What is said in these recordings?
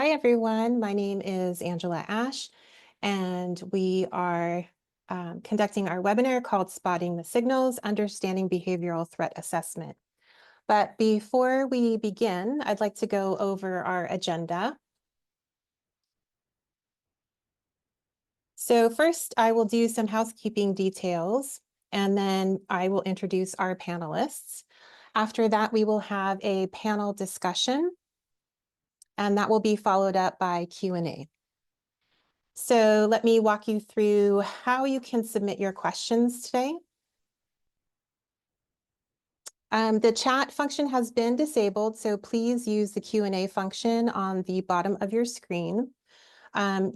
Hi, everyone. My name is Angela Ash, and we are conducting our webinar called Spotting the Signals, Understanding Behavioral Threat Assessment. But before we begin, I'd like to go over our agenda. So first, I will do some housekeeping details, and then I will introduce our panelists. After that, we will have a panel discussion, and that will be followed up by Q&A. So let me walk you through how you can submit your questions today. The chat function has been disabled, so please use the Q&A function on the bottom of your screen.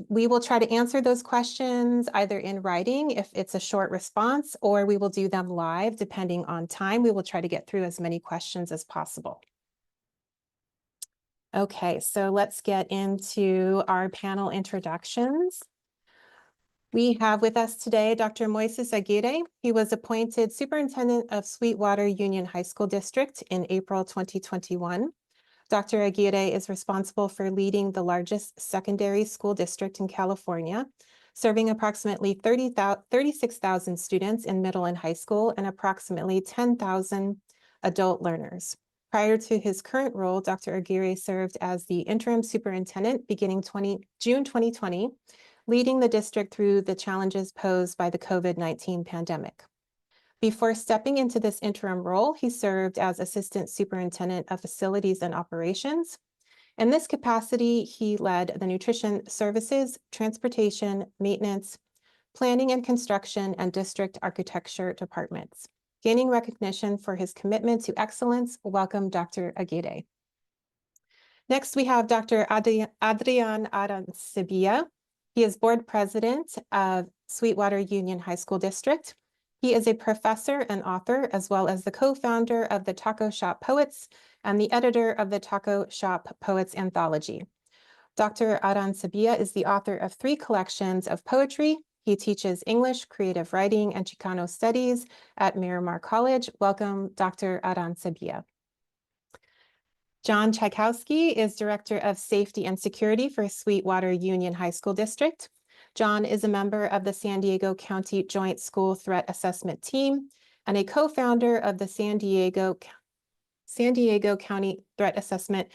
We will try to answer those questions either in writing if it's a short response, or we will do them live depending on time. We will try to get through as many questions as possible. Okay, so let's get into our panel introductions. We have with us today Dr. Moises Aguirre. He was appointed Superintendent of Sweetwater Union High School District in April 2021. Dr. Aguirre is responsible for leading the largest secondary school district in California, serving approximately 36,000 students in middle and high school and approximately 10,000 adult learners. Prior to his current role, Dr. Aguirre served as the interim superintendent beginning June 2020, leading the district through the challenges posed by the COVID-19 pandemic. Before stepping into this interim role, he served as Assistant Superintendent of Facilities and Operations. In this capacity, he led the Nutrition Services, Transportation, Maintenance, Planning and Construction, and District Architecture departments. Gaining recognition for his commitment to excellence, welcome Dr. Aguirre. Next, we have Dr. Adrian Arancibia. He is board president of Sweetwater Union High School District. He is a professor and author, as well as the co-founder of the Taco Shop Poets and the editor of the Taco Shop Poets Anthology. Dr. Arancibia is the author of 3 collections of poetry. He teaches English, creative writing, and Chicano studies at Miramar College. Welcome, Dr. Arancibia. John Tchaikovsky is Director of Safety and Security for Sweetwater Union High School District. John is a member of the San Diego County Joint School Threat Assessment Team and a co-founder of the San Diego County Threat Assessment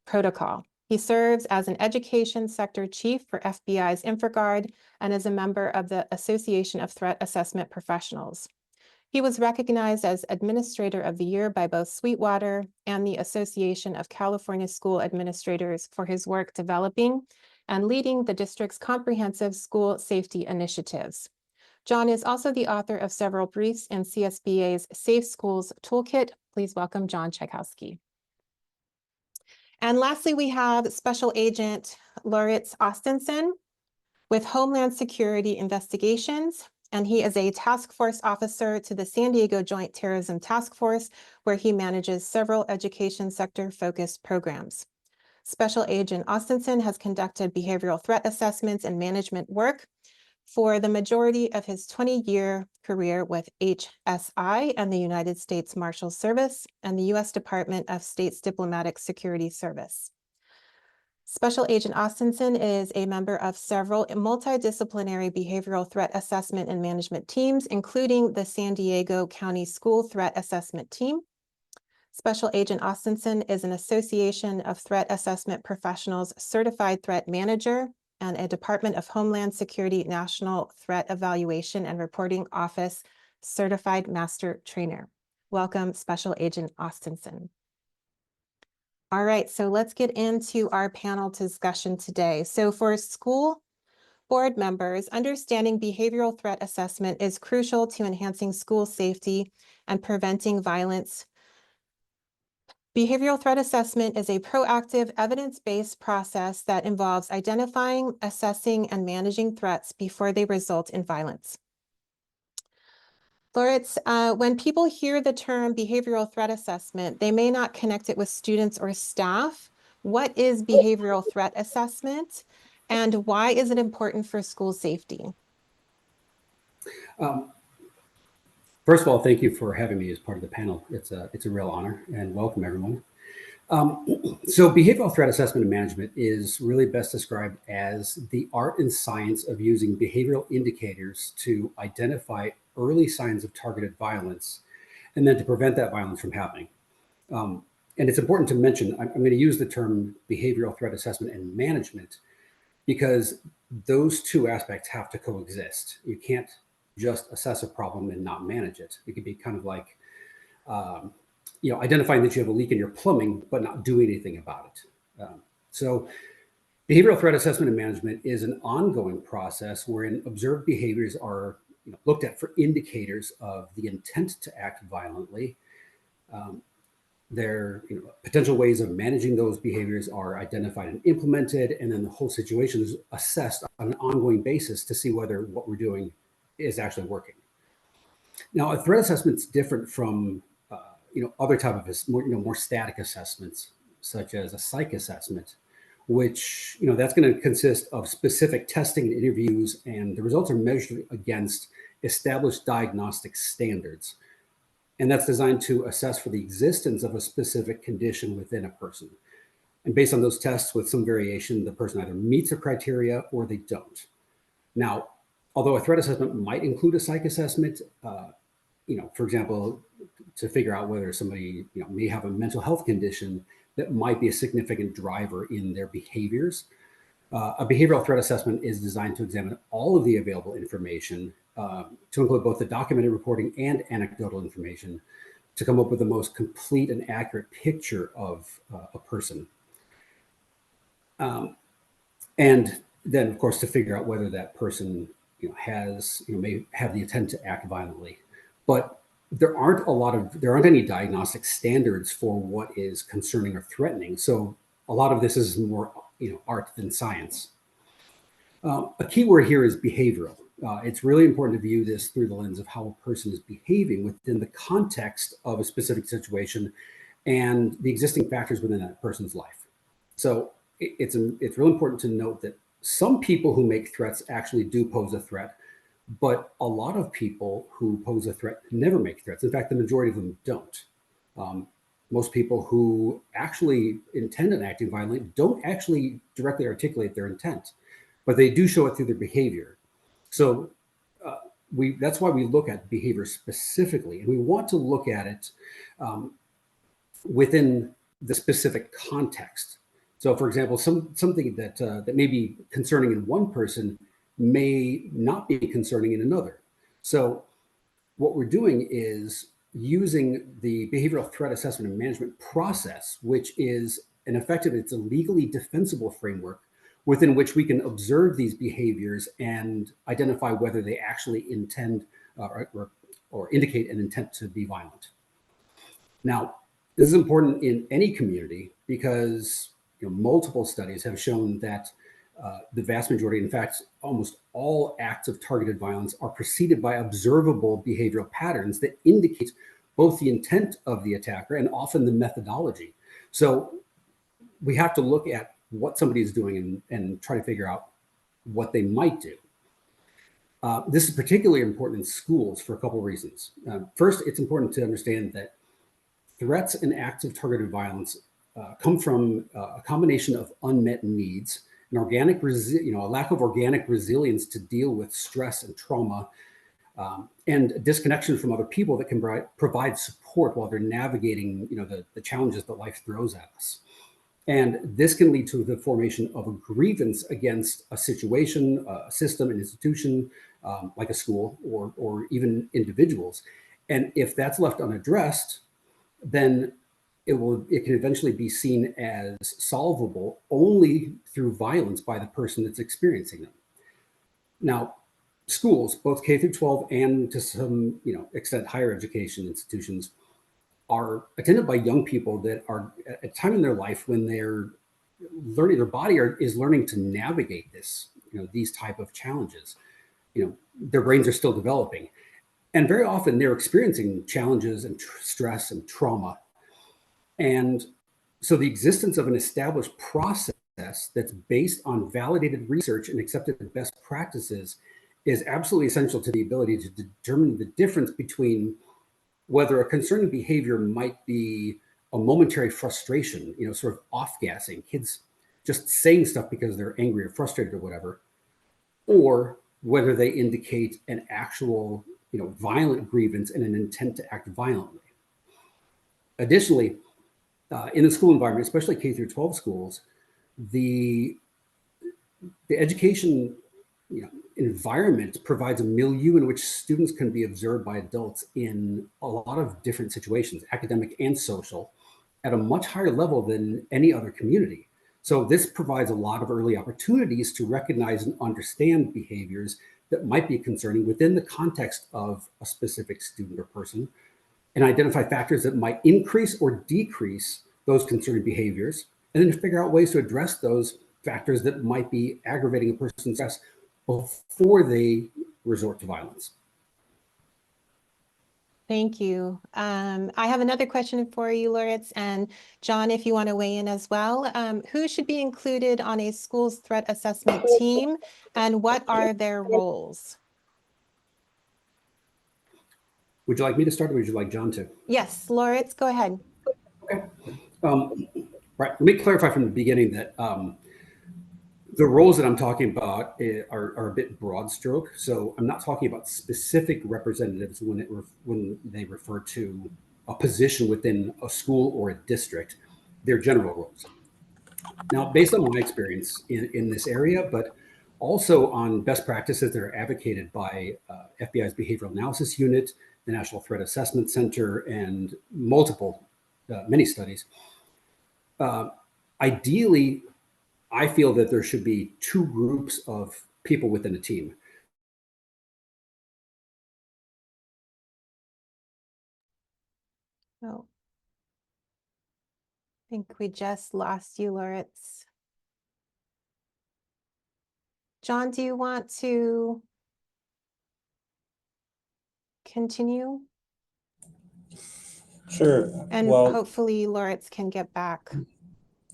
Protocol. He serves as an education sector chief for FBI's InfraGard and is a member of the Association of Threat Assessment Professionals. He was recognized as Administrator of the Year by both Sweetwater and the Association of California School Administrators for his work developing and leading the district's comprehensive school safety initiatives. John is also the author of several briefs in CSBA's Safe Schools Toolkit. Please welcome John Tchaikovsky. And lastly, we have Special Agent Lauritz Ostenson with Homeland Security Investigations, and he is a task force officer to the San Diego Joint Terrorism Task Force, where he manages several education sector-focused programs. Special Agent Ostenson has conducted behavioral threat assessments and management work for the majority of his 20-year career with HSI and the United States Marshals Service and the U.S. Department of State's Diplomatic Security Service. Special Agent Ostenson is a member of several multidisciplinary behavioral threat assessment and management teams, including the San Diego County School Threat Assessment Team. Special Agent Ostenson is an Association of Threat Assessment Professionals Certified Threat Manager and a Department of Homeland Security National Threat Evaluation and Reporting Office Certified Master Trainer. Welcome, Special Agent Ostenson. All right, so let's get into our panel discussion today. So for school board members, understanding behavioral threat assessment is crucial to enhancing school safety and preventing violence. Behavioral threat assessment is a proactive, evidence-based process that involves identifying, assessing, and managing threats before they result in violence. Lauritz, when people hear the term behavioral threat assessment, they may not connect it with students or staff. What is behavioral threat assessment, and why is it important for school safety? First of all, thank you for having me as part of the panel. It's a real honor, and welcome everyone. So behavioral threat assessment and management is really best described as the art and science of using behavioral indicators to identify early signs of targeted violence and then to prevent that violence from happening. And it's important to mention, I'm going to use the term behavioral threat assessment and management because those two aspects have to coexist. You can't just assess a problem and not manage it. It could be kind of like, identifying that you have a leak in your plumbing, but not doing anything about it. So behavioral threat assessment and management is an ongoing process wherein observed behaviors are looked at for indicators of the intent to act violently. Their potential ways of managing those behaviors are identified and implemented, and then the whole situation is assessed on an ongoing basis to see whether what we're doing is actually working. Now, a threat assessment is different from other type of more static assessments, such as a psych assessment, which that's going to consist of specific testing and interviews, and the results are measured against established diagnostic standards. And that's designed to assess for the existence of a specific condition within a person. And based on those tests, with some variation, the person either meets the criteria or they don't. Now, although a threat assessment might include a psych assessment, for example, to figure out whether somebody may have a mental health condition that might be a significant driver in their behaviors. A behavioral threat assessment is designed to examine all of the available information to include both the documented reporting and anecdotal information to come up with the most complete and accurate picture of a person. And then, of course, to figure out whether that person may have the intent to act violently. But there aren't any diagnostic standards for what is concerning or threatening. So a lot of this is more art than science. A key word here is behavioral. It's really important to view this through the lens of how a person is behaving within the context of a specific situation and the existing factors within that person's life. So it's really important to note that some people who make threats actually do pose a threat, but a lot of people who pose a threat never make threats. In fact, the majority of them don't. Most people who actually intend on acting violently don't actually directly articulate their intent, but they do show it through their behavior. So that's why we look at behavior specifically, and we want to look at it within the specific context. So, for example, something that may be concerning in one person may not be concerning in another. So what we're doing is using the behavioral threat assessment and management process, which is it's a legally defensible framework within which we can observe these behaviors and identify whether they actually intend or indicate an intent to be violent. Now, this is important in any community because multiple studies have shown that the vast majority, in fact, almost all acts of targeted violence are preceded by observable behavioral patterns that indicate both the intent of the attacker and often the methodology. So we have to look at what somebody is doing and try to figure out what they might do. This is particularly important in schools for a couple of reasons. First, it's important to understand that threats and acts of targeted violence come from a combination of unmet needs, a lack of organic resilience to deal with stress and trauma, and a disconnection from other people that can provide support while they're navigating, the challenges that life throws at us. And this can lead to the formation of a grievance against a situation, a system, an institution, like a school or even individuals. And if that's left unaddressed, then it can eventually be seen as solvable only through violence by the person that's experiencing them. Now, schools, both K through 12 and to some extent higher education institutions, are attended by young people that are at a time in their life when they're learning, their body is learning to navigate these type of challenges. Their brains are still developing. And very often they're experiencing challenges and stress and trauma. And so the existence of an established process that's based on validated research and accepted best practices is absolutely essential to the ability to determine the difference between whether a concerning behavior might be a momentary frustration, sort of off-gassing, kids just saying stuff because they're angry or frustrated or whatever, or whether they indicate an actual, violent grievance and an intent to act violently. Additionally, in the school environment, especially K through 12 schools, the education environment provides a milieu in which students can be observed by adults in a lot of different situations, academic and social, at a much higher level than any other community. So this provides a lot of early opportunities to recognize and understand behaviors that might be concerning within the context of a specific student or person, and identify factors that might increase or decrease those concerning behaviors, and then figure out ways to address those factors that might be aggravating a person's stress before they resort to violence. Thank you. I have another question for you, Loritz, and John, if you want to weigh in as well. Who should be included on a school's threat assessment team, and what are their roles? Would you like me to start, or would you like John to? Yes, Loritz, go ahead. Okay. Right. Let me clarify from the beginning that the roles that I'm talking about are a bit broad stroke. So I'm not talking about specific representatives when they refer to a position within a school or a district. They're general roles. Now, based on my experience in this area, but also on best practices that are advocated by FBI's Behavioral Analysis Unit, the National Threat Assessment Center, and many studies, ideally, I feel that there should be two groups of people within a team. Oh, I think we just lost you, Loritz. John, do you want to continue? Sure. And Well, hopefully Loritz can get back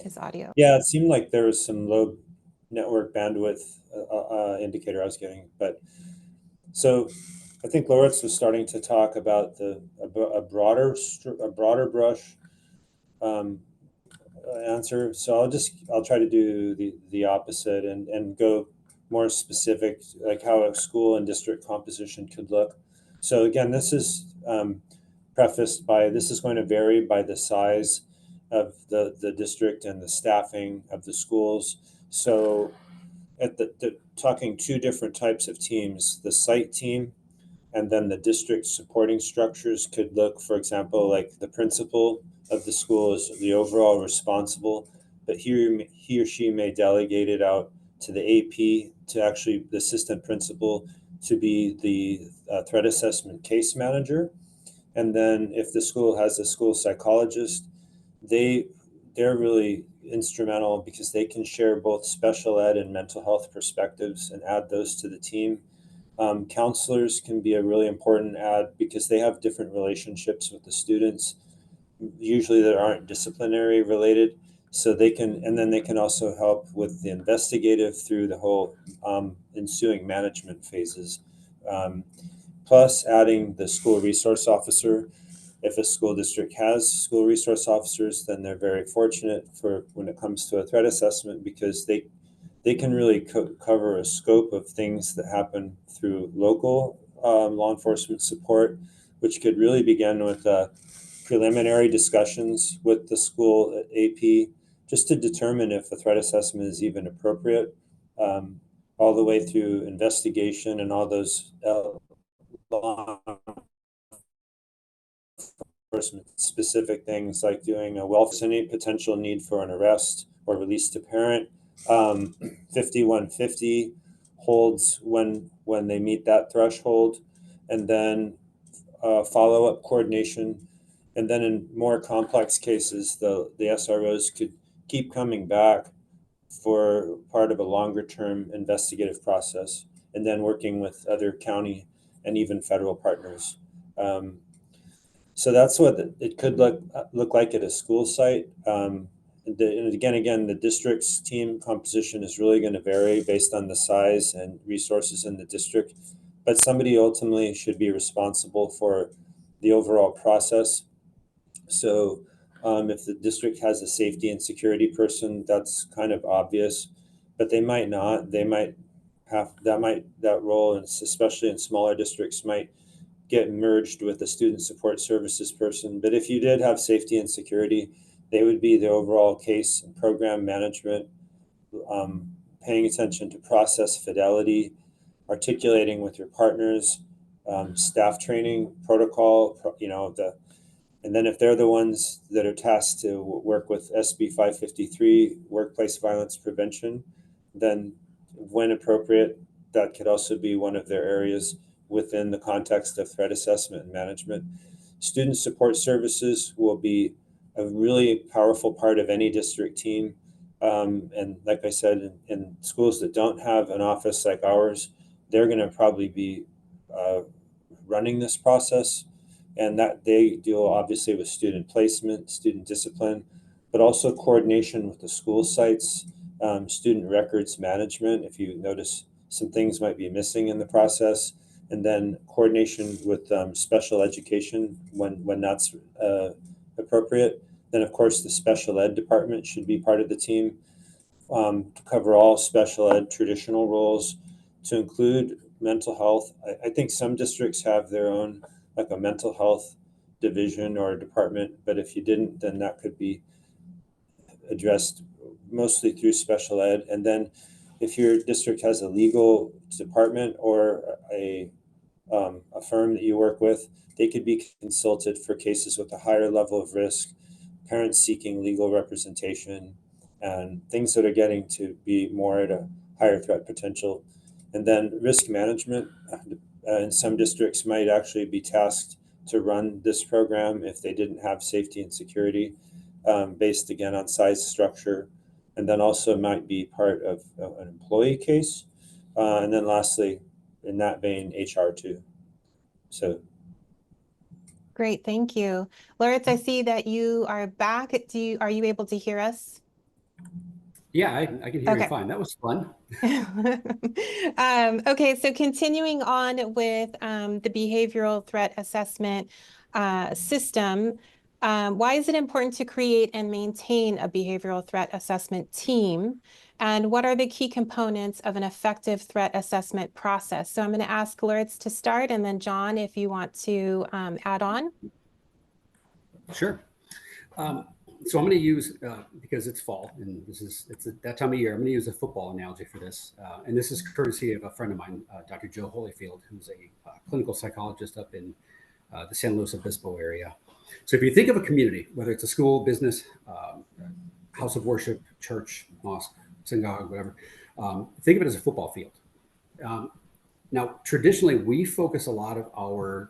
his audio. yeah, it seemed like there was some low network bandwidth indicator I was getting, but so I think Loritz was starting to talk about a broader brush um, answer. So I'll try to do the opposite and go more specific, like how a school and district composition could look. So again, this is prefaced by this is going to vary by the size of the district and the staffing of the schools. So at the talking two different types of teams, the site team and then the district supporting structures could look, for example, like the principal of the school is the overall responsible, but he or she may delegate it out to the AP, to actually the assistant principal, to be the threat assessment case manager. And then if the school has a school psychologist, they're really instrumental because they can share both special ed and mental health perspectives and add those to the team. Counselors can be a really important add because they have different relationships with the students, usually that aren't disciplinary related. So they can, and then they can also help with the investigative through the whole ensuing management phases. Plus adding the school resource officer. If a school district has school resource officers, then they're very fortunate for when it comes to a threat assessment because they can really cover a scope of things that happen through local law enforcement support, which could really begin with preliminary discussions with the school at AP just to determine if a threat assessment is even appropriate, all the way through investigation and all those law enforcement specific things like doing a any potential need for an arrest or release to parent. 5150 holds when they meet that threshold, and then follow-up coordination. And then in more complex cases, the SROs could keep coming back for part of a longer-term investigative process, and then working with other county and even federal partners. So that's what it could look like at a school site. And again, the district's team composition is really going to vary based on the size and resources in the district. But somebody ultimately should be responsible for the overall process. So If the district has a safety and security person, that's kind of obvious, but they might not. They might have that role, and especially in smaller districts, might get merged with the student support services person. But if you did have safety and security, they would be the overall case and program management, paying attention to process fidelity, articulating with your partners, staff training, protocol, and then if they're the ones that are tasked to work with SB 553, workplace violence prevention, then when appropriate, that could also be one of their areas within the context of threat assessment and management. Student support services will be a really powerful part of any district team. And like I said, in schools that don't have an office like ours, they're going to probably be running this process, and that they deal obviously with student placement, student discipline, but also coordination with the school sites, student records management, if you notice some things might be missing in the process, and then coordination with special education when that's appropriate. Then, of course, the special ed department should be part of the team to cover all special ed traditional roles, to include mental health. I think some districts have their own, like a mental health division or department, but if you didn't, then that could be addressed mostly through special ed. And then if your district has a legal department or a firm that you work with, they could be consulted for cases with a higher level of risk, parents seeking legal representation, and things that are getting to be more at a higher threat potential. And then risk management in some districts might actually be tasked to run this program if they didn't have safety and security, based again on size, structure, and then also might be part of an employee case. And then lastly, in that vein, HR too. So. Great, thank you. Lawrence, I see that you are back. Are you able to hear us? Yeah, I can hear you Okay. fine. That was fun. Okay, so continuing on with the behavioral threat assessment system, why is it important to create and maintain a behavioral threat assessment team? And what are the key components of an effective threat assessment process? So I'm going to ask Lawrence to start, and then John, if you want to add on. Sure. So I'm going to use, because it's fall and it's that time of year, I'm going to use a football analogy for this. And this is courtesy of a friend of mine, Dr. Joe Holyfield, who's a clinical psychologist up in the San Luis Obispo area. So if you think of a community, whether it's a school, business, house of worship, church, mosque, synagogue, whatever, think of it as a football field. Now, traditionally, we focus a lot of our,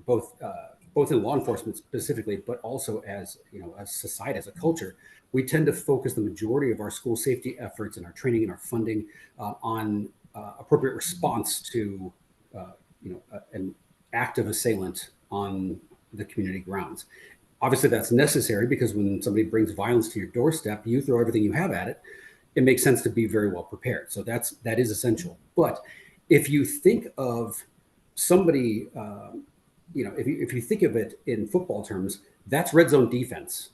both in law enforcement specifically, but also as as society, as a culture, we tend to focus the majority of our school safety efforts and our training and our funding on appropriate response to an active assailant on the community grounds. Obviously, that's necessary because when somebody brings violence to your doorstep, you throw everything you have at it. It makes sense to be very well prepared. So that is essential. But if you think of somebody, if you think of it in football terms, that's red zone defense.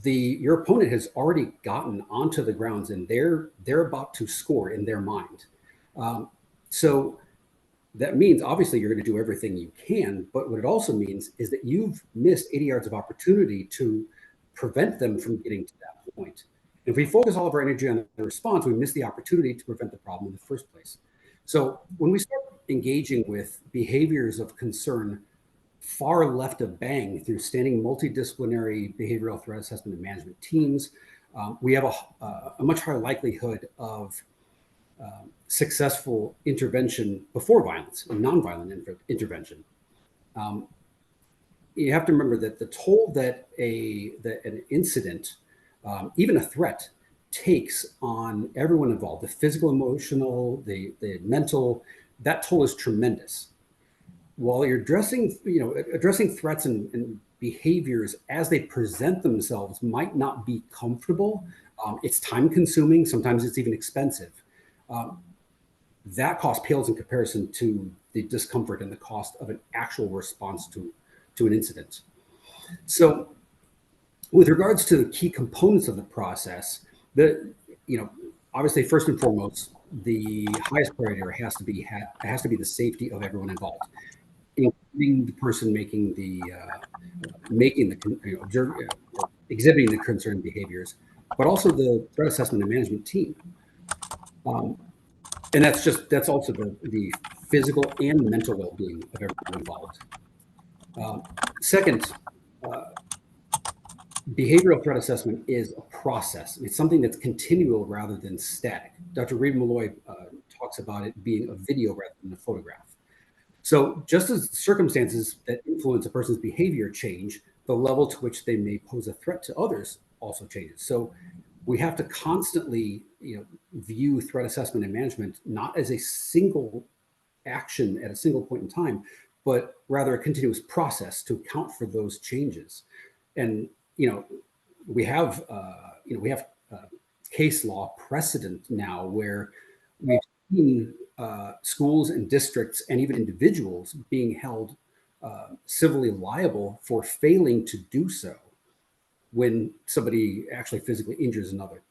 Your opponent has already gotten onto the grounds and they're about to score in their mind. So that means obviously you're going to do everything you can, but what it also means is that you've missed 80 yards of opportunity to prevent them from getting to that point. If we focus all of our energy on the response, we miss the opportunity to prevent the problem in the first place. So when we start engaging with behaviors of concern far left of bang through standing multidisciplinary behavioral threat assessment and management teams, we have a much higher likelihood of successful intervention before violence and nonviolent intervention. You have to remember that the toll that an incident, even a threat, takes on everyone involved, the physical, emotional, the mental, that toll is tremendous. While you're addressing threats and behaviors as they present themselves might not be comfortable, it's time consuming, sometimes it's even expensive. That cost pales in comparison to the discomfort and the cost of an actual response to an incident. So With regards to the key components of the process, obviously first and foremost, the highest priority has to be the safety of everyone involved, including the person making the exhibiting the concerned behaviors, but also the threat assessment and management team. And that's also the physical and mental well-being of everyone involved. Second, behavioral threat assessment is a process. It's something that's continual rather than static. Dr. Reed Malloy talks about it being a video rather than a photograph. So just as circumstances that influence a person's behavior change, the level to which they may pose a threat to others also changes. So we have to constantly, view threat assessment and management not as a single action at a single point in time, but rather a continuous process to account for those changes. And we have case law precedent now where we've seen schools and districts and even individuals being held civilly liable for failing to do so when somebody actually physically injures another.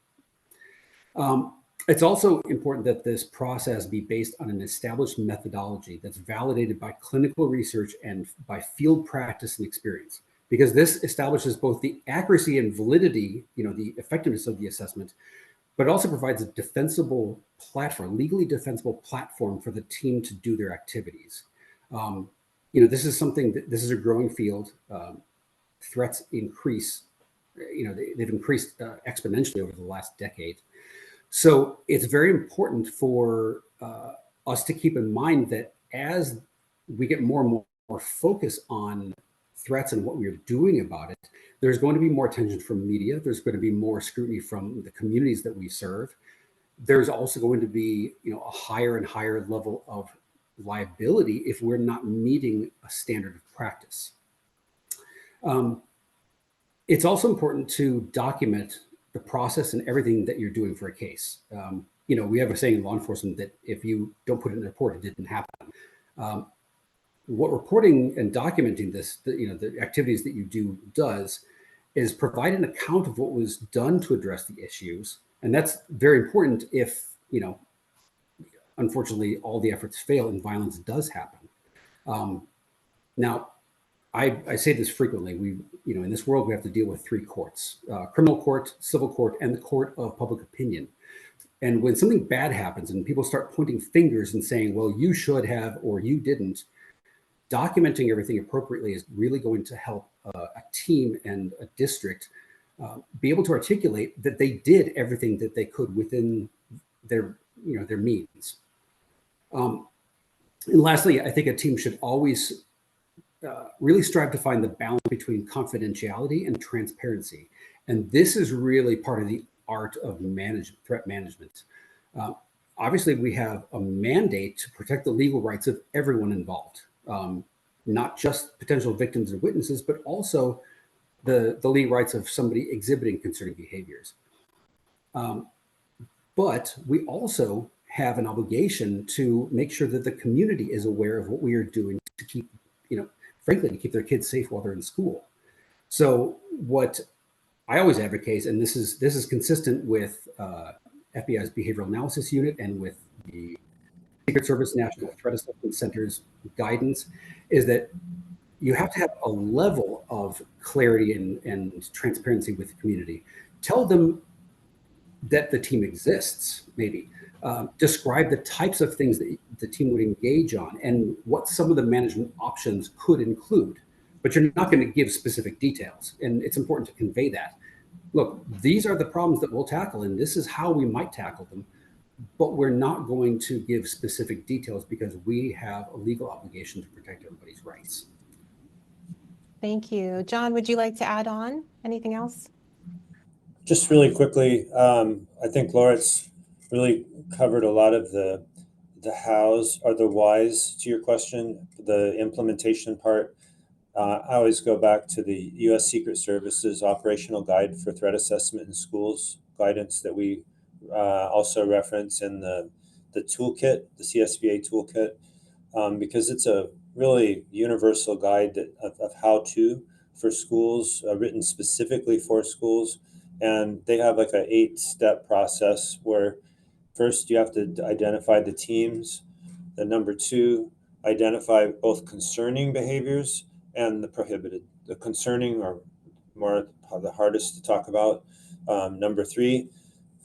It's also important that this process be based on an established methodology that's validated by clinical research and by field practice and experience, because this establishes both the accuracy and validity, the effectiveness of the assessment, but it also provides a defensible platform, legally defensible platform for the team to do their activities. This is a growing field. Threats increase, they've increased exponentially over the last decade. So it's very important for us to keep in mind that as we get more and more focus on threats and what we're doing about it, there's going to be more attention from media. There's going to be more scrutiny from the communities that we serve. There's also going to be, a higher and higher level of liability if we're not meeting a standard of practice. It's also important to document the process and everything that you're doing for a case. We have a saying in law enforcement that if you don't put it in a report, it didn't happen. What reporting and documenting this, the activities that you do does is provide an account of what was done to address the issues. And that's very important if, unfortunately, all the efforts fail and violence does happen. Now, I say this frequently. In this world, we have to deal with three courts: criminal court, civil court, and the court of public opinion. And when something bad happens and people start pointing fingers and saying, well, you should have, or you didn't, documenting everything appropriately is really going to help a team and a district be able to articulate that they did everything that they could within their means. And lastly, I think a team should always really strive to find the balance between confidentiality and transparency. And this is really part of the art of threat management. Obviously, we have a mandate to protect the legal rights of everyone involved, not just potential victims and witnesses, but also the legal rights of somebody exhibiting concerning behaviors. But we also have an obligation to make sure that the community is aware of what we are doing to keep, frankly, to keep their kids safe while they're in school. So what I always advocate, and this is consistent with FBI's Behavioral Analysis Unit and with the Secret Service National Threat Assessment Center's guidance, is that you have to have a level of clarity and transparency with the community. Tell them that the team exists, maybe. Describe the types of things that the team would engage on and what some of the management options could include. But you're not going to give specific details. And it's important to convey that. Look, these are the problems that we'll tackle, and this is how we might tackle them. But we're not going to give specific details because we have a legal obligation to protect everybody's rights. Thank you. John, would you like to add on anything else? Just really quickly, I think Lawrence really covered a lot of the hows or the whys to your question, the implementation part. I always go back to the U.S. Secret Service's operational guide for threat assessment in schools guidance that we also reference in the toolkit, the CSBA toolkit, because it's a really universal guide of how to for schools, written specifically for schools. And they have like a 8-step process where first you have to identify the teams. Then number 2, identify both concerning behaviors and the prohibited. The concerning are more the hardest to talk about. Number 3,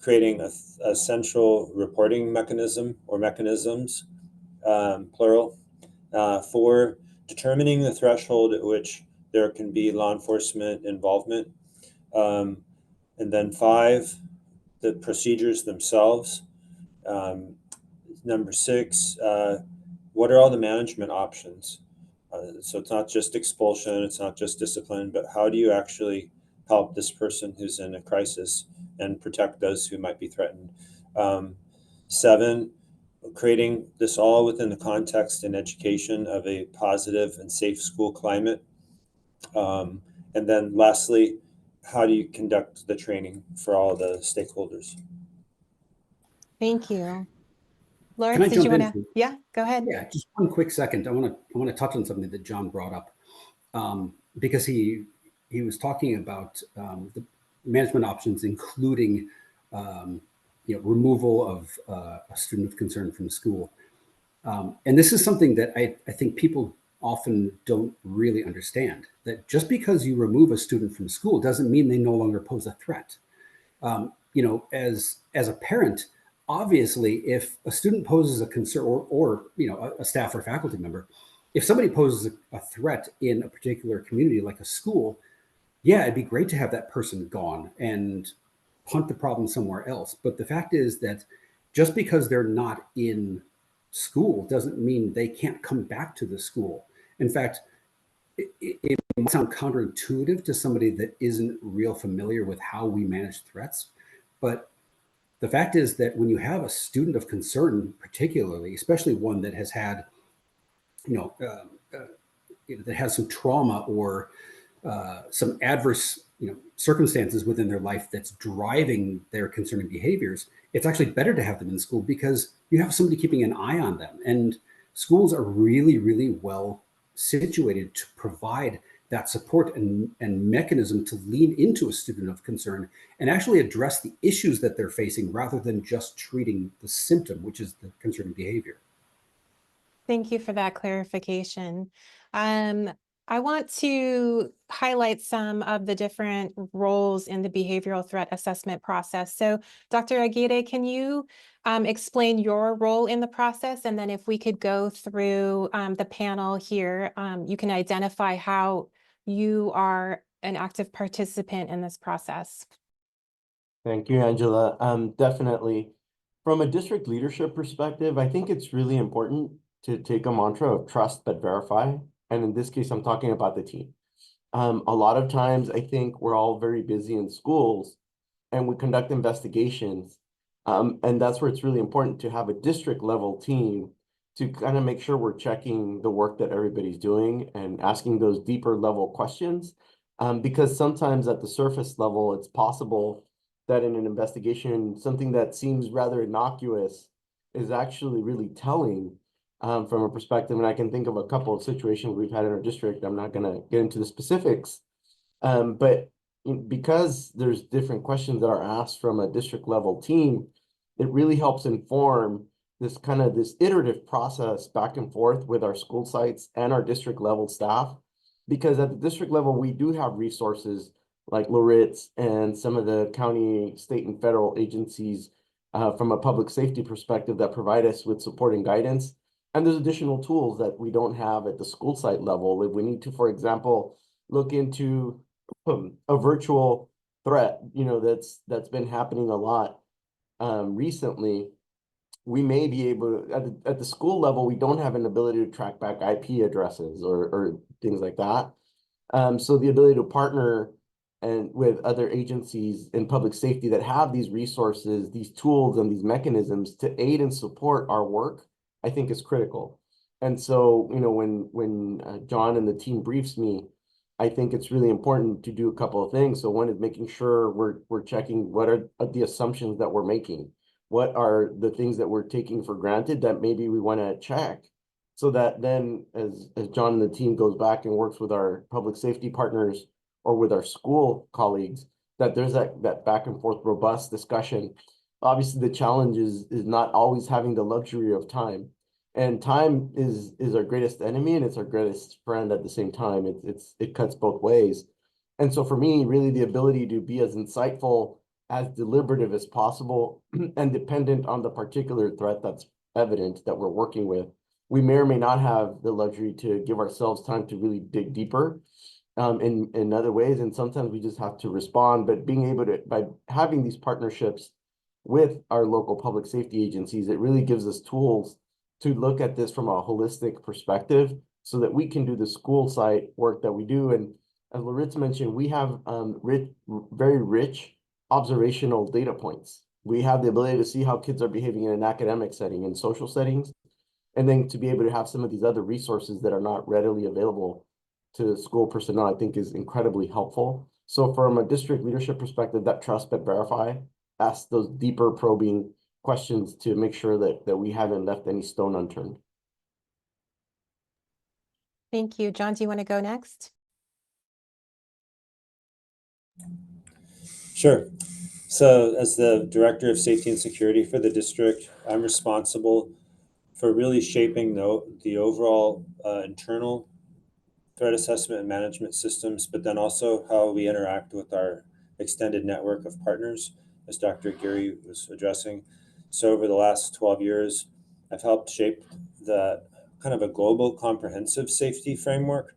creating a central reporting mechanism or mechanisms, plural. 4, determining the threshold at which there can be law enforcement involvement. And then 5, the procedures themselves. Number 6, what are all the management options? So it's not just expulsion, it's not just discipline, but how do you actually help this person who's in a crisis and protect those who might be threatened? 7, creating this all within the context and education of a positive and safe school climate. And then lastly, how do you conduct the training for all the stakeholders? Thank you. Can Lawrence, I did you jump want to? in? Yeah, go ahead. Yeah, just one quick second. I want to touch on something that John brought up, because he was talking about the management options, including removal of a student of concern from school. And this is something that I think people often don't really understand, that just because you remove a student from school doesn't mean they no longer pose a threat. As a parent, obviously, if a student poses a concern, or a staff or faculty member, if somebody poses a threat in a particular community like a school, yeah, it'd be great to have that person gone and punt the problem somewhere else. But the fact is that just because they're not in school doesn't mean they can't come back to the school. In fact, it might sound counterintuitive to somebody that isn't real familiar with how we manage threats, but the fact is that when you have a student of concern, particularly, especially one that has had, that has some trauma or some adverse, circumstances within their life that's driving their concerning behaviors, it's actually better to have them in school because you have somebody keeping an eye on them. And schools are really, really well situated to provide that support and mechanism to lean into a student of concern and actually address the issues that they're facing rather than just treating the symptom, which is the concerning behavior. Thank you for that clarification. I want to highlight some of the different roles in the behavioral threat assessment process. So, Dr. Aguirre, can you explain your role in the process? And then if we could go through the panel here, you can identify how you are an active participant in this process. Thank you, Angela. Definitely. From a district leadership perspective, I think it's really important to take a mantra of trust but verify. And in this case, I'm talking about the team. A lot of times, I think we're all very busy in schools and we conduct investigations. And that's where it's really important to have a district level team to kind of make sure we're checking the work that everybody's doing and asking those deeper level questions. Because sometimes at the surface level, it's possible that in an investigation, something that seems rather innocuous is actually really telling from a perspective. And I can think of a couple of situations we've had in our district. I'm not going to get into the specifics, but because there's different questions that are asked from a district level team, it really helps inform this iterative process back and forth with our school sites and our district level staff. Because at the district level, we do have resources like Loritz and some of the county, state, and federal agencies from a public safety perspective that provide us with support and guidance. And there's additional tools that we don't have at the school site level. If we need to, for example, look into a virtual threat, that's been happening a lot recently, we may be able to, at the school level, we don't have an ability to track back IP addresses or things like that. So the ability to partner and with other agencies in public safety that have these resources, these tools, and these mechanisms to aid and support our work, I think is critical. And so, when John and the team briefs me, I think it's really important to do a couple of things. So one is making sure we're checking what are the assumptions that we're making. What are the things that we're taking for granted that maybe we want to check so that then as John and the team goes back and works with our public safety partners or with our school colleagues, that there's that back and forth robust discussion. Obviously, the challenge is not always having the luxury of time. And time is our greatest enemy and it's our greatest friend at the same time. It cuts both ways. And so for me, really the ability to be as insightful, as deliberative as possible, and dependent on the particular threat that's evident that we're working with. We may or may not have the luxury to give ourselves time to really dig deeper in other ways. And sometimes we just have to respond, but being able to, by having these partnerships with our local public safety agencies, it really gives us tools to look at this from a holistic perspective so that we can do the school site work that we do. And as Loritz mentioned, we have very rich observational data points. We have the ability to see how kids are behaving in an academic setting and social settings, and then to be able to have some of these other resources that are not readily available to school personnel, I think is incredibly helpful. So from a district leadership perspective, that trust but verify, ask those deeper probing questions to make sure that we haven't left any stone unturned. Thank you. John, do you want to go next? Sure. So as the Director of Safety and Security for the district, I'm responsible for really shaping the overall internal threat assessment and management systems, but then also how we interact with our extended network of partners, as Dr. Geary was addressing. So over the last 12 years, I've helped shape the kind of a global comprehensive safety framework,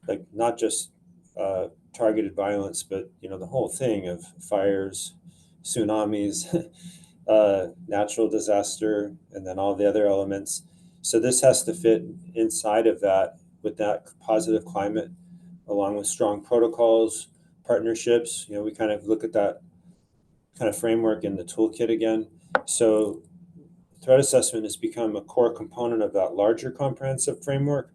like not just targeted violence, but the whole thing of fires, tsunamis, natural disaster, and then all the other elements. So this has to fit inside of that with that positive climate, along with strong protocols, partnerships. We kind of look at that kind of framework in the toolkit again. So threat assessment has become a core component of that larger comprehensive framework.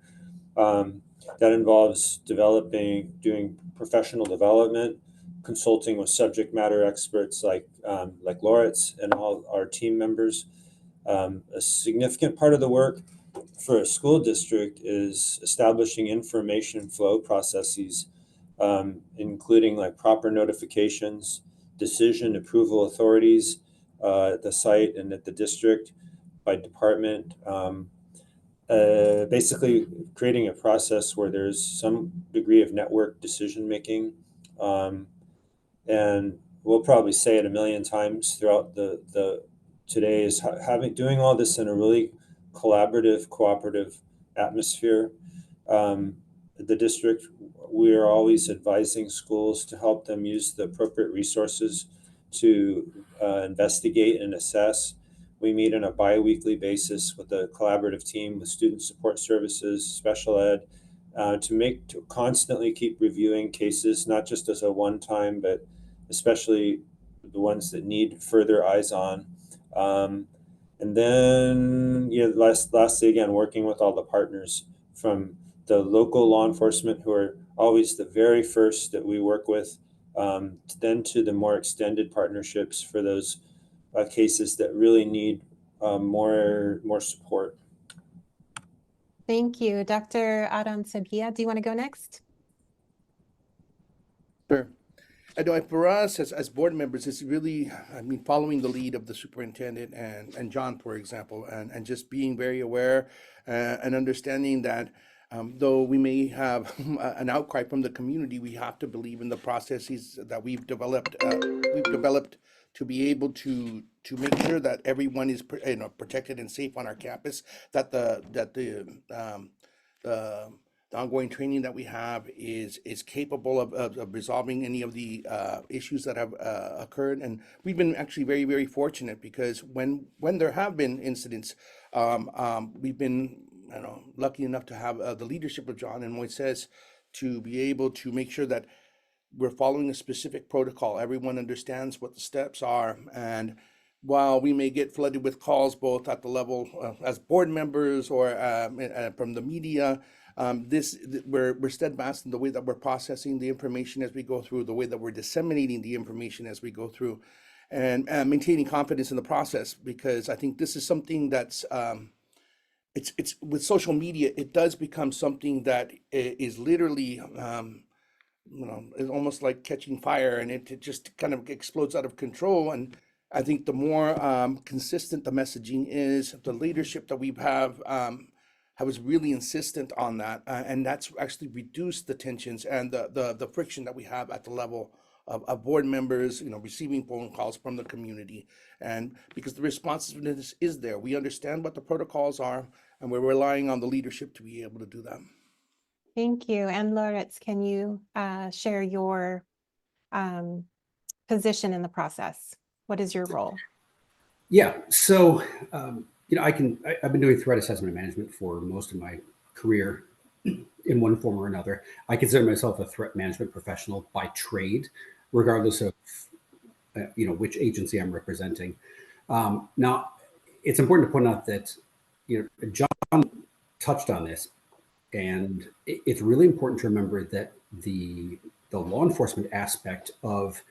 That involves doing professional development, consulting with subject matter experts like Loritz and all our team members. A significant part of the work for a school district is establishing information flow processes, including like proper notifications, decision approval authorities at the site and at the district by department. Basically creating a process where there's some degree of network decision making. And we'll probably say it a million times throughout the today is doing all this in a really collaborative, cooperative atmosphere. The district, we are always advising schools to help them use the appropriate resources to investigate and assess. We meet on a bi-weekly basis with a collaborative team with student support services, special ed, to constantly keep reviewing cases, not just as a one-time, but especially the ones that need further eyes on. And then, lastly, again, working with all the partners from the local law enforcement, who are always the very first that we work with, then to the more extended partnerships for those cases that really need more support. Thank you. Dr. Adam Sabia, do you want to go next? Sure. I know for us as board members, it's really, following the lead of the superintendent and John, for example, and just being very aware and understanding that though we may have an outcry from the community, we have to believe in the processes that we've developed to be able to make sure that everyone is protected and safe on our campus, that the ongoing training that we have is capable of resolving any of the issues that have occurred. And we've been actually very, very fortunate because when there have been incidents, we've been lucky enough to have the leadership of John and Moises to be able to make sure that we're following a specific protocol. Everyone understands what the steps are. And while we may get flooded with calls, both at the level as board members or from the media, we're steadfast in the way that we're processing the information as we go through, the way that we're disseminating the information as we go through, and maintaining confidence in the process, because I think this is something that's it's with social media, it does become something that is literally, it's almost like catching fire, and it just kind of explodes out of control. And I think the more consistent the messaging is, the leadership that we have was really insistent on that, and that's actually reduced the tensions and the friction that we have at the level of board members, receiving phone calls from the community. And because the responsiveness is there, we understand what the protocols are, and we're relying on the leadership to be able to do that. Thank you. And Loretz, can you share your position in the process? What is your role? Yeah. So, I've been doing threat assessment management for most of my career in one form or another. I consider myself a threat management professional by trade, regardless of, which agency I'm representing. Now, it's important to point out that, John touched on this, and it's really important to remember that the law enforcement aspect of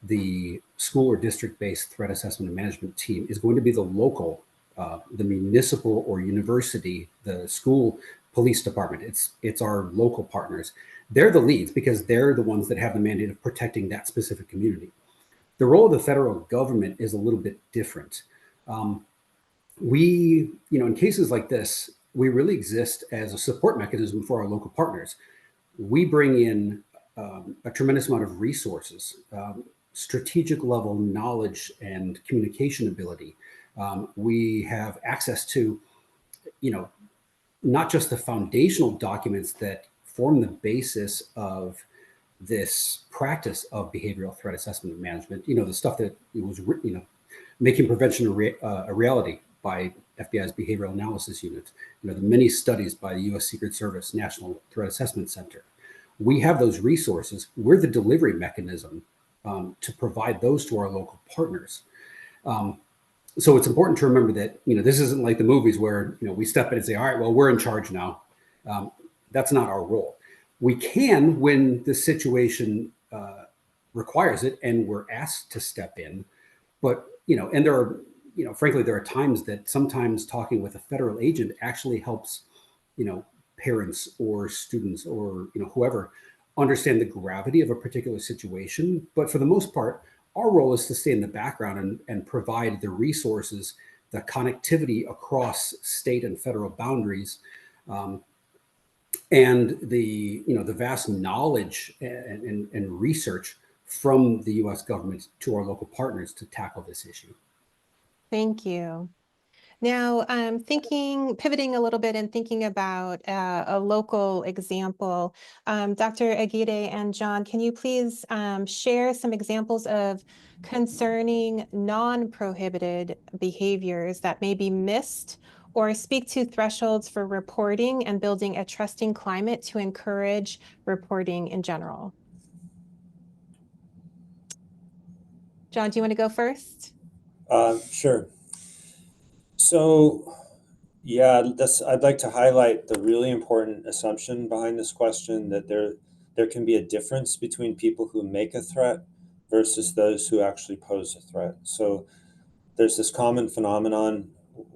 the school or district-based threat assessment and management team is going to be the local, the municipal or university, the school police department. It's our local partners. They're the leads because they're the ones that have the mandate of protecting that specific community. The role of the federal government is a little bit different. In cases like this, we really exist as a support mechanism for our local partners. We bring in a tremendous amount of resources, strategic level knowledge and communication ability. We have access to, not just the foundational documents that form the basis of this practice of behavioral threat assessment and management, the stuff that it was, making prevention a reality by FBI's Behavioral Analysis Unit, the many studies by the U.S. Secret Service National Threat Assessment Center. We have those resources. We're the delivery mechanism to provide those to our local partners. So it's important to remember that, this isn't like the movies where, we step in and say, all right, well, we're in charge now. That's not our role. We can, when the situation requires it and we're asked to step in, but, and there are, frankly, there are times that sometimes talking with a federal agent actually helps, parents or students or, whoever understand the gravity of a particular situation. But for the most part, our role is to stay in the background and provide the resources, the connectivity across state and federal boundaries, and the vast knowledge and research from the U.S. government to our local partners to tackle this issue. Thank you. Now, pivoting a little bit and thinking about a local example, Dr. Aguirre and John, can you please share some examples of concerning non-prohibited behaviors that may be missed, or speak to thresholds for reporting and building a trusting climate to encourage reporting in general? John, do you want to go first? Sure. So, yeah, I'd like to highlight the really important assumption behind this question, that there can be a difference between people who make a threat versus those who actually pose a threat. So there's this common phenomenon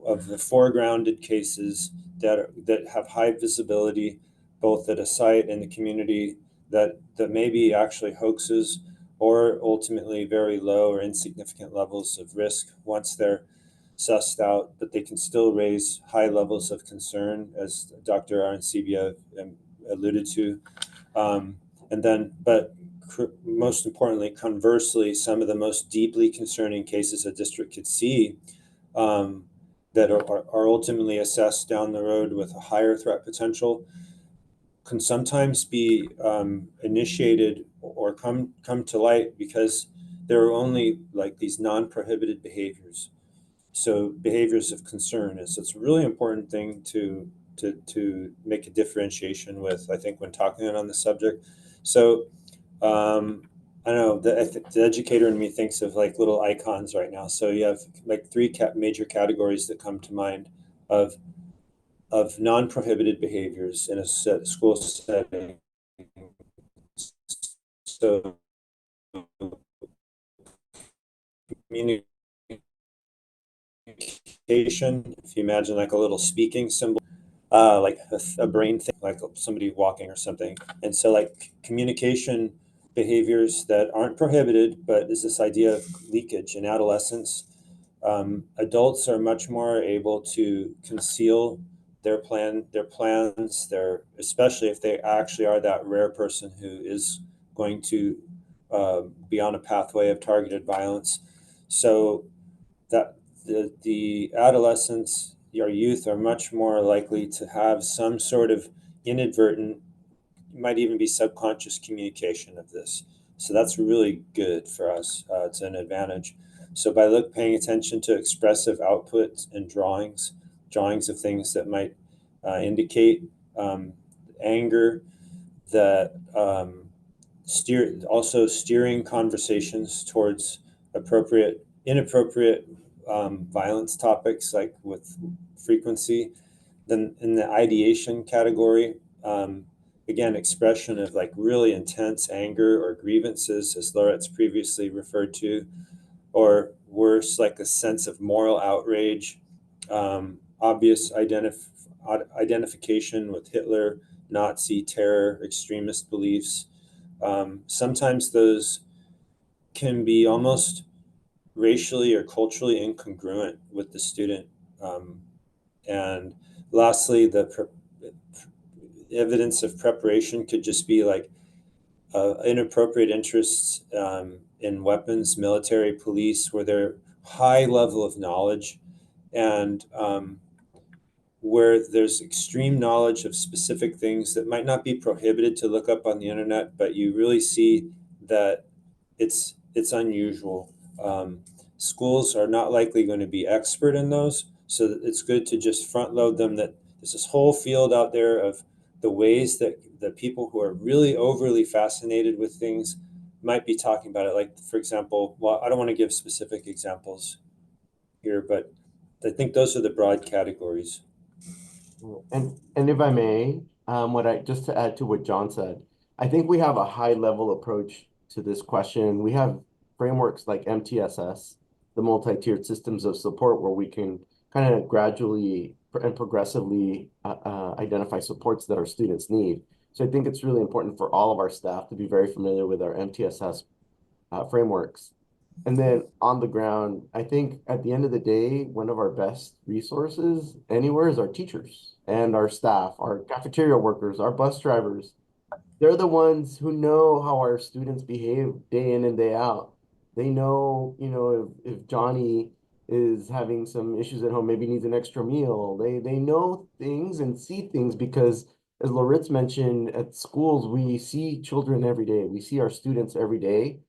of the foregrounded cases that have high visibility, both at a site and the community, that may be actually hoaxes, or ultimately very low or insignificant levels of risk once they're sussed out, but they can still raise high levels of concern, as Dr. Arancibia alluded to. But most importantly, conversely, some of the most deeply concerning cases a district could see that are ultimately assessed down the road with a higher threat potential can sometimes be initiated or come to light because there are only like these non-prohibited behaviors. So behaviors of concern is, it's a really important thing to make a differentiation with, I think, when talking on the subject. So I don't know, the educator in me thinks of like little icons right now. So you have like three major categories that come to mind of non-prohibited behaviors in a school setting. So community communication. If you imagine like a little speaking symbol, like a brain thing, like somebody walking or something. And so like communication behaviors that aren't prohibited, but is this idea of leakage in adolescence. Adults are much more able to conceal their plans, especially if they actually are that rare person who is going to be on a pathway of targeted violence. So that the adolescents, your youth, are much more likely to have some sort of inadvertent, might even be subconscious communication of this. So that's really good for us. It's an advantage. So by paying attention to expressive output and drawings of things that might indicate anger, that steering conversations towards inappropriate violence topics, like with frequency. Then in the ideation category, again, expression of like really intense anger or grievances, as Laurette's previously referred to, or worse, like a sense of moral outrage, obvious identification with Hitler, Nazi terror, extremist beliefs. Sometimes those can be almost racially or culturally incongruent with the student. And lastly, the evidence of preparation could just be like inappropriate interests in weapons, military, police, where they're high level of knowledge, and where there's extreme knowledge of specific things that might not be prohibited to look up on the internet, but you really see that it's unusual. Schools are not likely going to be expert in those, so it's good to just front load them that there's this whole field out there of the ways that the people who are really overly fascinated with things might be talking about it. Like, for example, well, I don't want to give specific examples here, but I think those are the broad categories. And if I may, just to add to what John said, I think we have a high level approach to this question. We have frameworks like MTSS, the multi-tiered systems of support, where we can kind of gradually and progressively identify supports that our students need. So I think it's really important for all of our staff to be very familiar with our MTSS frameworks. And then on the ground, I think at the end of the day, one of our best resources anywhere is our teachers and our staff, our cafeteria workers, our bus drivers. They're the ones who know how our students behave day in and day out. They know, if Johnny is having some issues at home, maybe needs an extra meal. They know things and see things because, as Loritz mentioned, at schools, we see children every day. We see our students every day,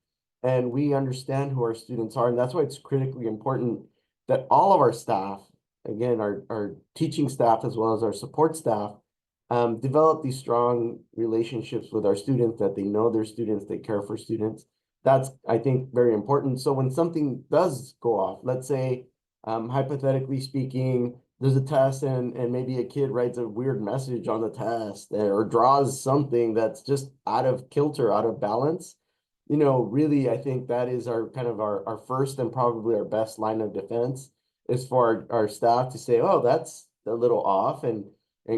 and we understand who our students are. And that's why it's critically important that all of our staff, again, our teaching staff as well as our support staff, develop these strong relationships with our students, that they know their students, they care for students. That's, I think, very important. So when something does go off, let's say, hypothetically speaking, there's a test and maybe a kid writes a weird message on the test or draws something that's just out of kilter, out of balance, really, I think that is our kind of our first and probably our best line of defense is for our staff to say, oh, that's a little off, and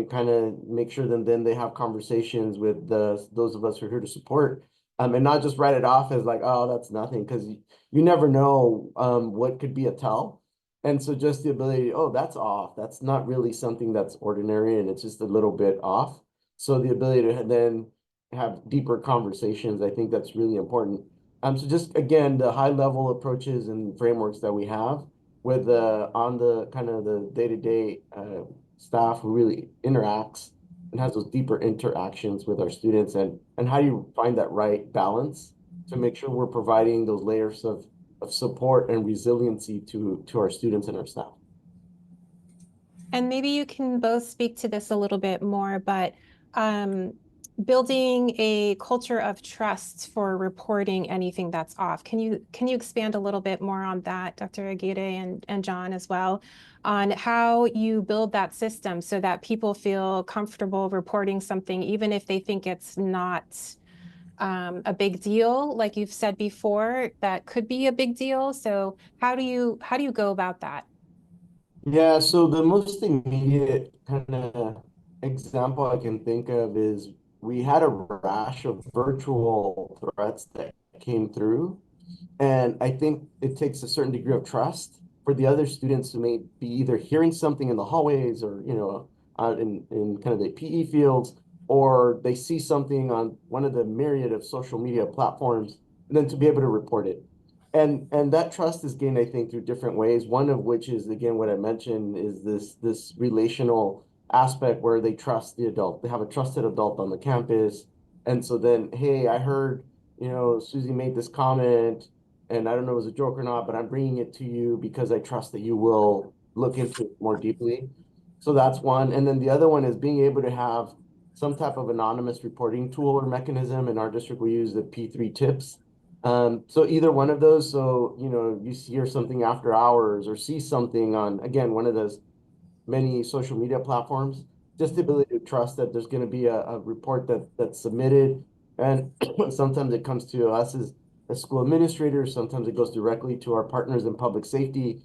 kind of make sure that then they have conversations with those of us who are here to support, and not just write it off as like, oh, that's nothing, because you never know what could be a tell. And so just the ability, oh, that's off. That's not really something that's ordinary, and it's just a little bit off. So the ability to then have deeper conversations, I think that's really important. So just again, the high level approaches and frameworks that we have with on the kind of the day-to-day staff who really interacts and has those deeper interactions with our students, and how do you find that right balance to make sure we're providing those layers of support and resiliency to our students and our staff. And maybe you can both speak to this a little bit more, but building a culture of trust for reporting anything that's off. Can you expand a little bit more on that, Dr. Aguirre and John as well, on how you build that system so that people feel comfortable reporting something, even if they think it's not a big deal, like you've said before, that could be a big deal. So how do you go about that? Yeah, so the most immediate kind of example I can think of is we had a rash of virtual threats that came through. And I think it takes a certain degree of trust for the other students who may be either hearing something in the hallways or, out in kind of the PE fields, or they see something on one of the myriad of social media platforms, and then to be able to report it. And that trust is gained, I think, through different ways. One of which is, again, what I mentioned is this relational aspect where they trust the adult. They have a trusted adult on the campus. And so then, hey, I heard, Susie made this comment, and I don't know if it was a joke or not, but I'm bringing it to you because I trust that you will look into it more deeply. So that's one. And then the other one is being able to have some type of anonymous reporting tool or mechanism. In our district, we use the P3 tips. So either one of those, so, you hear something after hours or see something on, again, one of those many social media platforms, just the ability to trust that there's going to be a report that's submitted. And sometimes it comes to us as school administrators, sometimes it goes directly to our partners in public safety.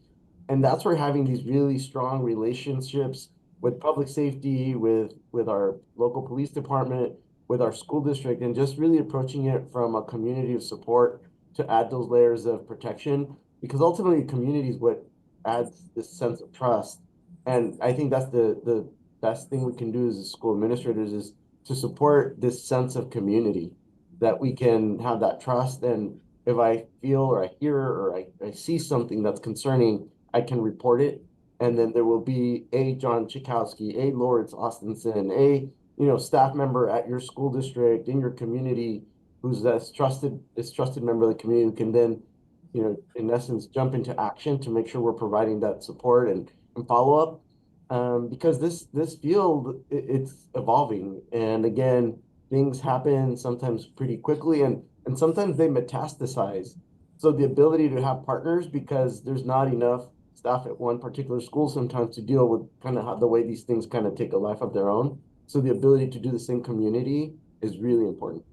And that's where having these really strong relationships with public safety, with our local police department, with our school district, and just really approaching it from a community of support to add those layers of protection, because ultimately community is what adds this sense of trust. And I think that's the best thing we can do as school administrators is to support this sense of community, that we can have that trust. And if I feel or I hear or I see something that's concerning, I can report it. And then there will be a John Chikowski, a Lawrence Austinson, a staff member at your school district in your community who's this trusted member of the community who can then, in essence, jump into action to make sure we're providing that support and follow up. Because this field, it's evolving, and again, things happen sometimes pretty quickly, and sometimes they metastasize. So the ability to have partners, because there's not enough staff at one particular school sometimes to deal with kind of how the way these things kind of take a life of their own. So the ability to do this in community is really important.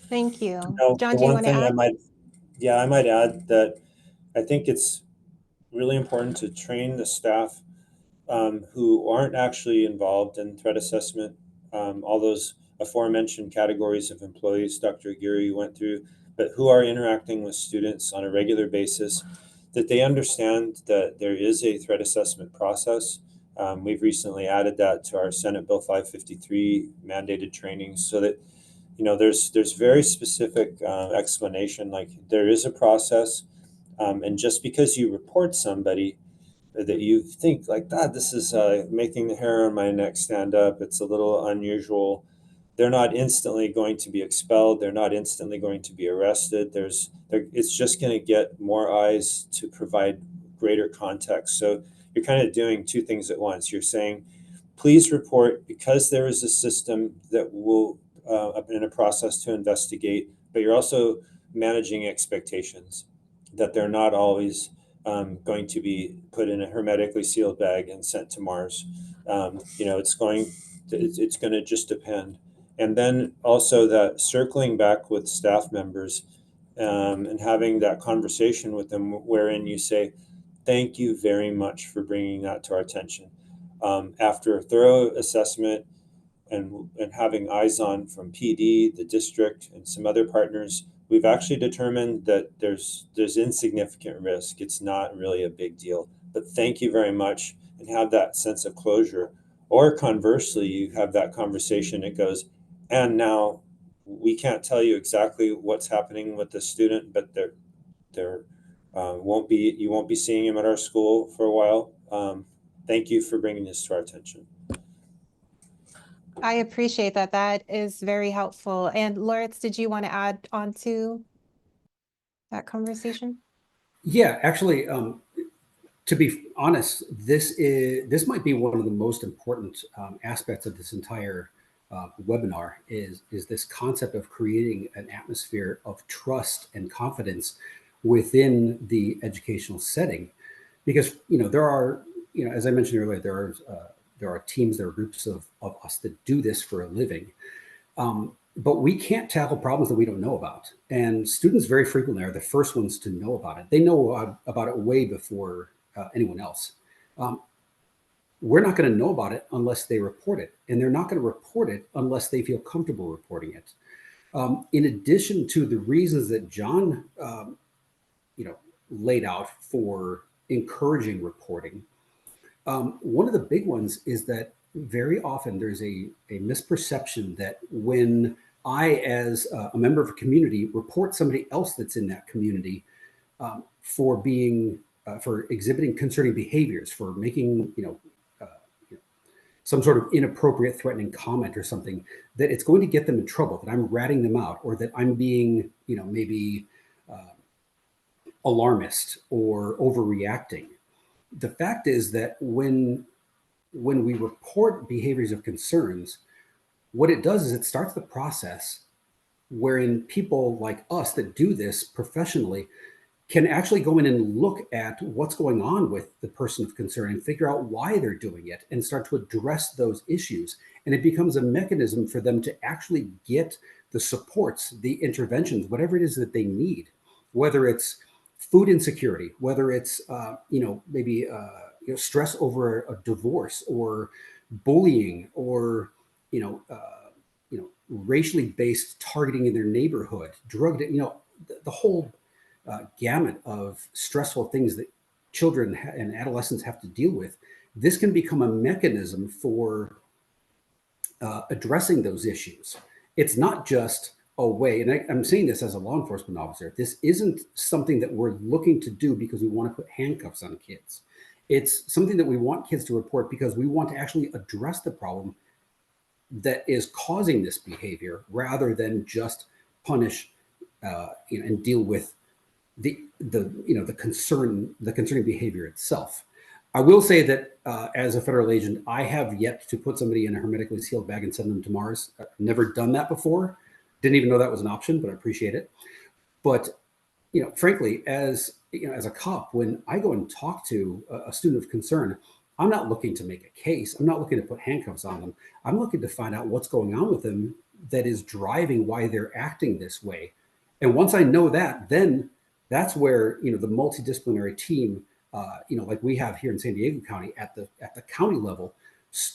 Thank you. Now, John, the do you one want to thing add? I might add that I think it's really important to train the staff who aren't actually involved in threat assessment, all those aforementioned categories of employees Dr. Aguirre went through, but who are interacting with students on a regular basis, that they understand that there is a threat assessment process. We've recently added that to our Senate Bill 553 mandated training, so that there's very specific explanation, like there is a process, and just because you report somebody that you think like that, this is making the hair on my neck stand up, it's a little unusual, they're not instantly going to be expelled, they're not instantly going to be arrested. It's just going to get more eyes to provide greater context. So you're kind of doing two things at once. You're saying, please report because there is a system that will in a process to investigate, but you're also managing expectations that they're not always going to be put in a hermetically sealed bag and sent to Mars. It's going to just depend. And then also that circling back with staff members and having that conversation with them wherein you say, thank you very much for bringing that to our attention. After a thorough assessment and having eyes on from PD, the district, and some other partners, we've actually determined that there's insignificant risk. It's not really a big deal. But thank you very much, and have that sense of closure. Or conversely, you have that conversation, it goes, and now we can't tell you exactly what's happening with the student, but there you won't be seeing him at our school for a while. Thank you for bringing this to our attention. I appreciate that. That is very helpful. And Lawrence, did you want to add on to that conversation? Yeah, actually, to be honest, this might be one of the most important aspects of this entire webinar is this concept of creating an atmosphere of trust and confidence within the educational setting, because there are, as I mentioned earlier, there are teams, there are groups of us that do this for a living. but we can't tackle problems that we don't know about. And students very frequently are the first ones to know about it. They know about it way before anyone else. We're not going to know about it unless they report it. And they're not going to report it unless they feel comfortable reporting it. In addition to the reasons that John laid out for encouraging reporting, one of the big ones is that very often there's a misperception that when I, as a member of a community, report somebody else that's in that community for exhibiting concerning behaviors, for making some sort of inappropriate, threatening comment or something, that it's going to get them in trouble, that I'm ratting them out, or that I'm being, maybe alarmist or overreacting. The fact is that when we report behaviors of concerns, what it does is it starts the process wherein people like us that do this professionally can actually go in and look at what's going on with the person of concern and figure out why they're doing it and start to address those issues. And it becomes a mechanism for them to actually get the supports, the interventions, whatever it is that they need, whether it's food insecurity, whether it's maybe stress over a divorce, or bullying, or racially based targeting in their neighborhood, the whole gamut of stressful things that children and adolescents have to deal with. This can become a mechanism for addressing those issues. It's not just a way, and I'm saying this as a law enforcement officer, this isn't something that we're looking to do because we want to put handcuffs on kids. It's something that we want kids to report because we want to actually address the problem that is causing this behavior, rather than just punish and deal with the concerning behavior itself. I will say that as a federal agent, I have yet to put somebody in a hermetically sealed bag and send them to Mars. I've never done that before. Didn't even know that was an option, but I appreciate it. But frankly, as a cop, when I go and talk to a student of concern, I'm not looking to make a case. I'm not looking to put handcuffs on them. I'm looking to find out what's going on with them that is driving why they're acting this way. And once I know that, then that's where the multidisciplinary team, like we have here in San Diego County at the county level,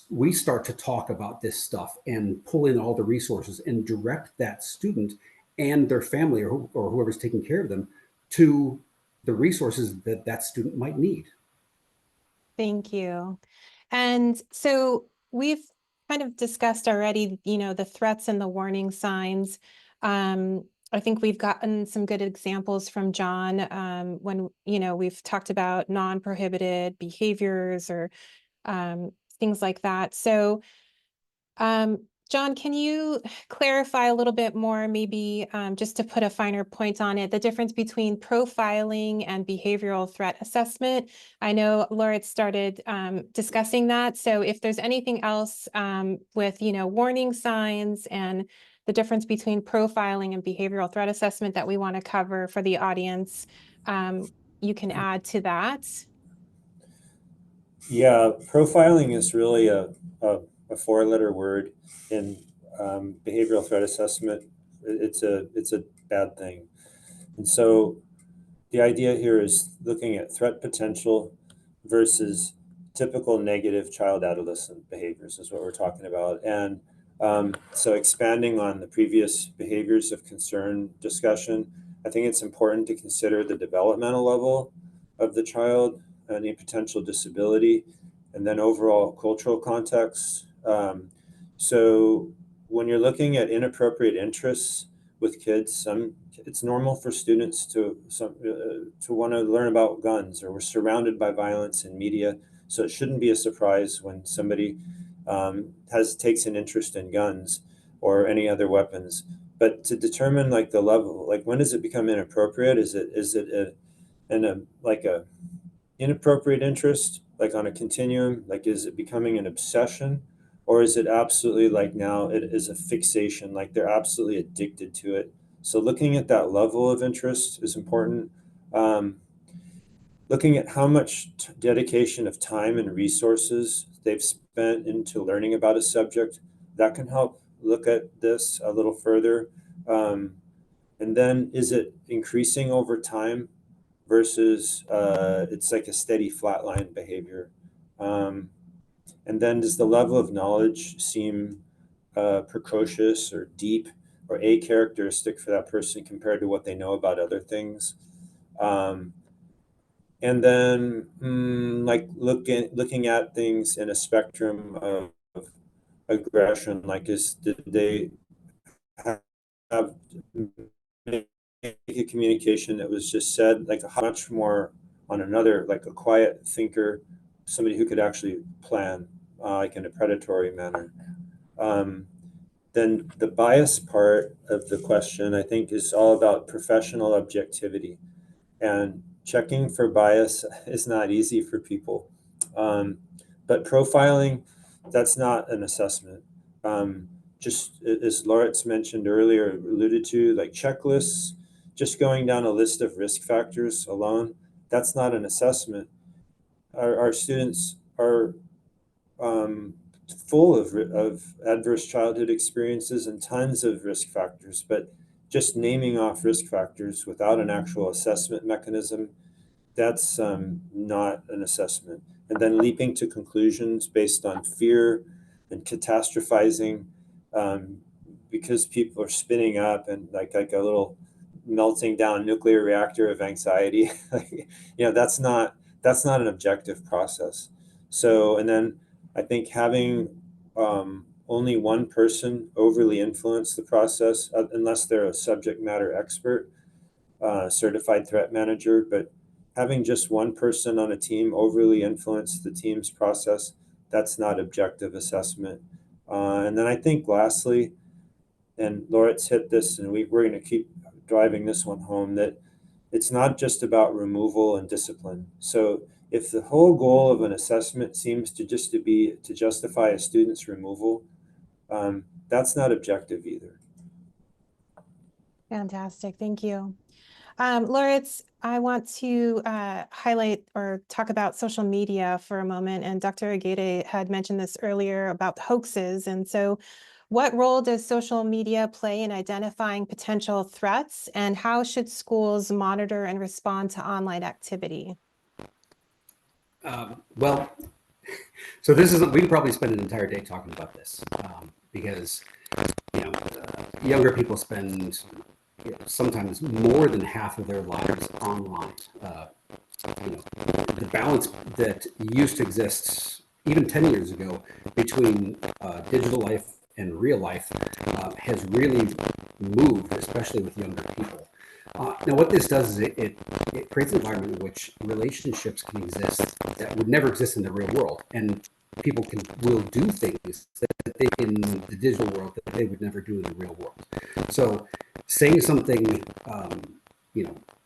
we start to talk about this stuff and pull in all the resources and direct that student and their family or whoever's taking care of them to the resources that student might need. Thank you. And so we've kind of discussed already, the threats and the warning signs. I think we've gotten some good examples from John when, we've talked about non-prohibited behaviors or things like that. So John, can you clarify a little bit more, maybe just to put a finer point on it, the difference between profiling and behavioral threat assessment? I know Laura started discussing that. So if there's anything else with, warning signs and the difference between profiling and behavioral threat assessment that we want to cover for the audience, you can add to that. Yeah, profiling is really a four-letter word in behavioral threat assessment. It's a bad thing. And so the idea here is looking at threat potential versus typical negative child-adolescent behaviors is what we're talking about. And so expanding on the previous behaviors of concern discussion, I think it's important to consider the developmental level of the child, any potential disability, and then overall cultural context. So when you're looking at inappropriate interests with kids, it's normal for students to want to learn about guns, or we're surrounded by violence in media. So it shouldn't be a surprise when somebody takes an interest in guns or any other weapons. But to determine like the level, like when does it become inappropriate? Is it a inappropriate interest, like on a continuum? Like, is it becoming an obsession, or is it absolutely like now it is a fixation, like they're absolutely addicted to it? So looking at that level of interest is important. Looking at how much dedication of time and resources they've spent into learning about a subject, that can help look at this a little further? And then is it increasing over time versus it's like a steady flatline behavior? And then does the level of knowledge seem precocious or deep or a-characteristic for that person compared to what they know about other things? And then like looking at things in a spectrum of aggression, like did they have a communication that was just said like much more on another, like a quiet thinker, somebody who could actually plan like in a predatory manner. Then the bias part of the question, I think, is all about professional objectivity, and checking for bias is not easy for people. But profiling, that's not an assessment. Just as Lauritz mentioned earlier, alluded to, like checklists, just going down a list of risk factors alone, that's not an assessment. Our students are full of adverse childhood experiences and tons of risk factors, but just naming off risk factors without an actual assessment mechanism, that's not an assessment. And then leaping to conclusions based on fear and catastrophizing because people are spinning up and like a little melting down nuclear reactor of anxiety. That's not an objective process. So, and then I think having only one person overly influence the process, unless they're a subject matter expert, certified threat manager, but having just one person on a team overly influence the team's process, that's not objective assessment. And then I think lastly, and Lauritz hit this, and we're going to keep driving this one home, that it's not just about removal and discipline. So if the whole goal of an assessment seems to be to justify a student's removal, that's not objective either. Fantastic, thank you. Lauritz, I want to highlight or talk about social media for a moment. And Dr. Agede had mentioned this earlier about hoaxes. And so what role does social media play in identifying potential threats, and how should schools monitor and respond to online activity? Well, so this is, we could probably spend an entire day talking about this because younger people spend sometimes more than half of their lives online. The balance that used to exist even 10 years ago between digital life and real life has really moved, especially with younger people. Now, what this does is it creates an environment in which relationships can exist that would never exist in the real world, and people will do things that they in the digital world that they would never do in the real world. So, saying something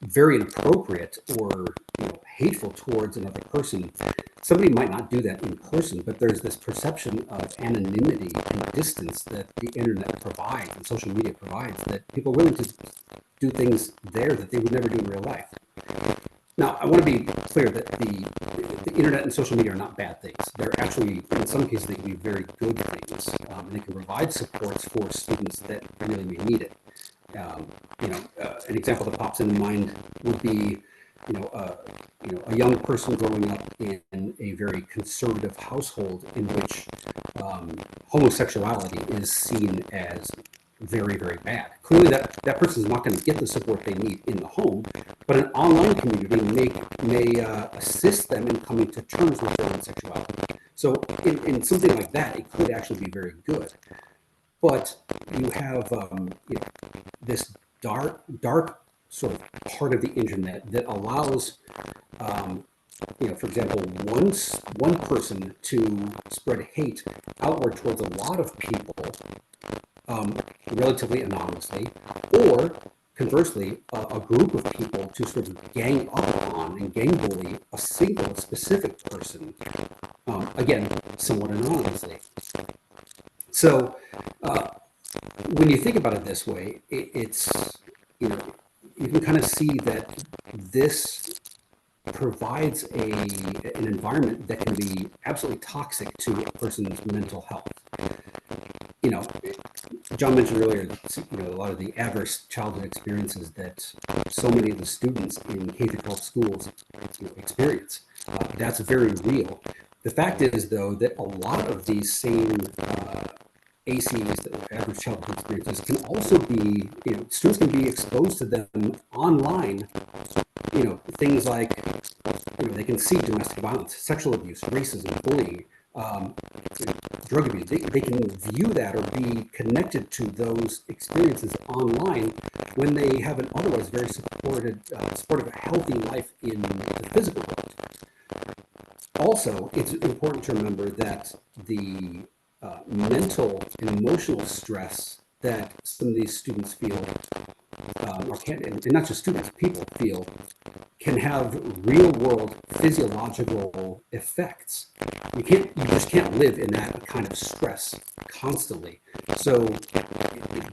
very inappropriate or hateful towards another person, somebody might not do that in person, but there's this perception of anonymity and distance that the internet provides and social media provides, that people are willing to do things there that they would never do in real life. Now, I want to be clear that the internet and social media are not bad things. They're actually, in some cases, they can be very good things, and they can provide supports for students that really may need it. An example that pops into mind would be, a young person growing up in a very conservative household in which homosexuality is seen as very, very bad. Clearly, that person is not going to get the support they need in the home, but an online community may assist them in coming to terms with their own sexuality. So, in something like that, it could actually be very good. But you have this dark sort of part of the internet that allows, for example, one person to spread hate outward towards a lot of people, relatively anonymously, or conversely, a group of people to sort of gang up on and gang bully a specific person, again, somewhat anonymously. So when you think about it this way, it's, you can kind of see that this provides an environment that can be absolutely toxic to a person's mental health. John mentioned earlier, a lot of the adverse childhood experiences that so many of the students in K through 12 schools experience. That's very real. The fact is, though, that a lot of these same ACEs, that average childhood experiences, can also be, students can be exposed to them online. Things like, they can see domestic violence, sexual abuse, racism, bullying, drug abuse. They can view that or be connected to those experiences online when they have an otherwise very supportive, healthy life in the physical world. Also, it's important to remember that the mental and emotional stress that some of these students feel, and not just students, people feel, can have real world physiological effects. You just can't live in that kind of stress constantly. So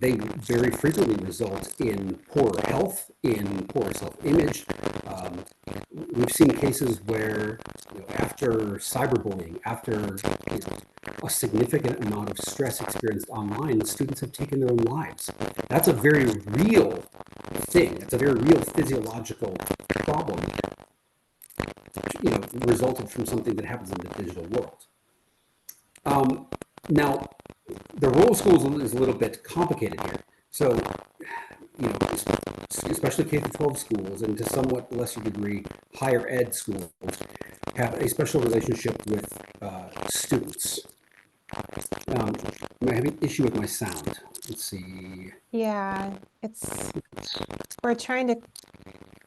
they very frequently result in poorer health, in poorer self-image. We've seen cases where, after cyberbullying, after a significant amount of stress experienced online, students have taken their own lives. That's a very real thing. It's a very real physiological problem, resulted from something that happens in the digital world. Now, the role of schools is a little bit complicated here. So, especially K through 12 schools, and to somewhat lesser degree, higher ed schools, have a special relationship with students. I'm having an issue with my sound. Let's see. Yeah, we're trying to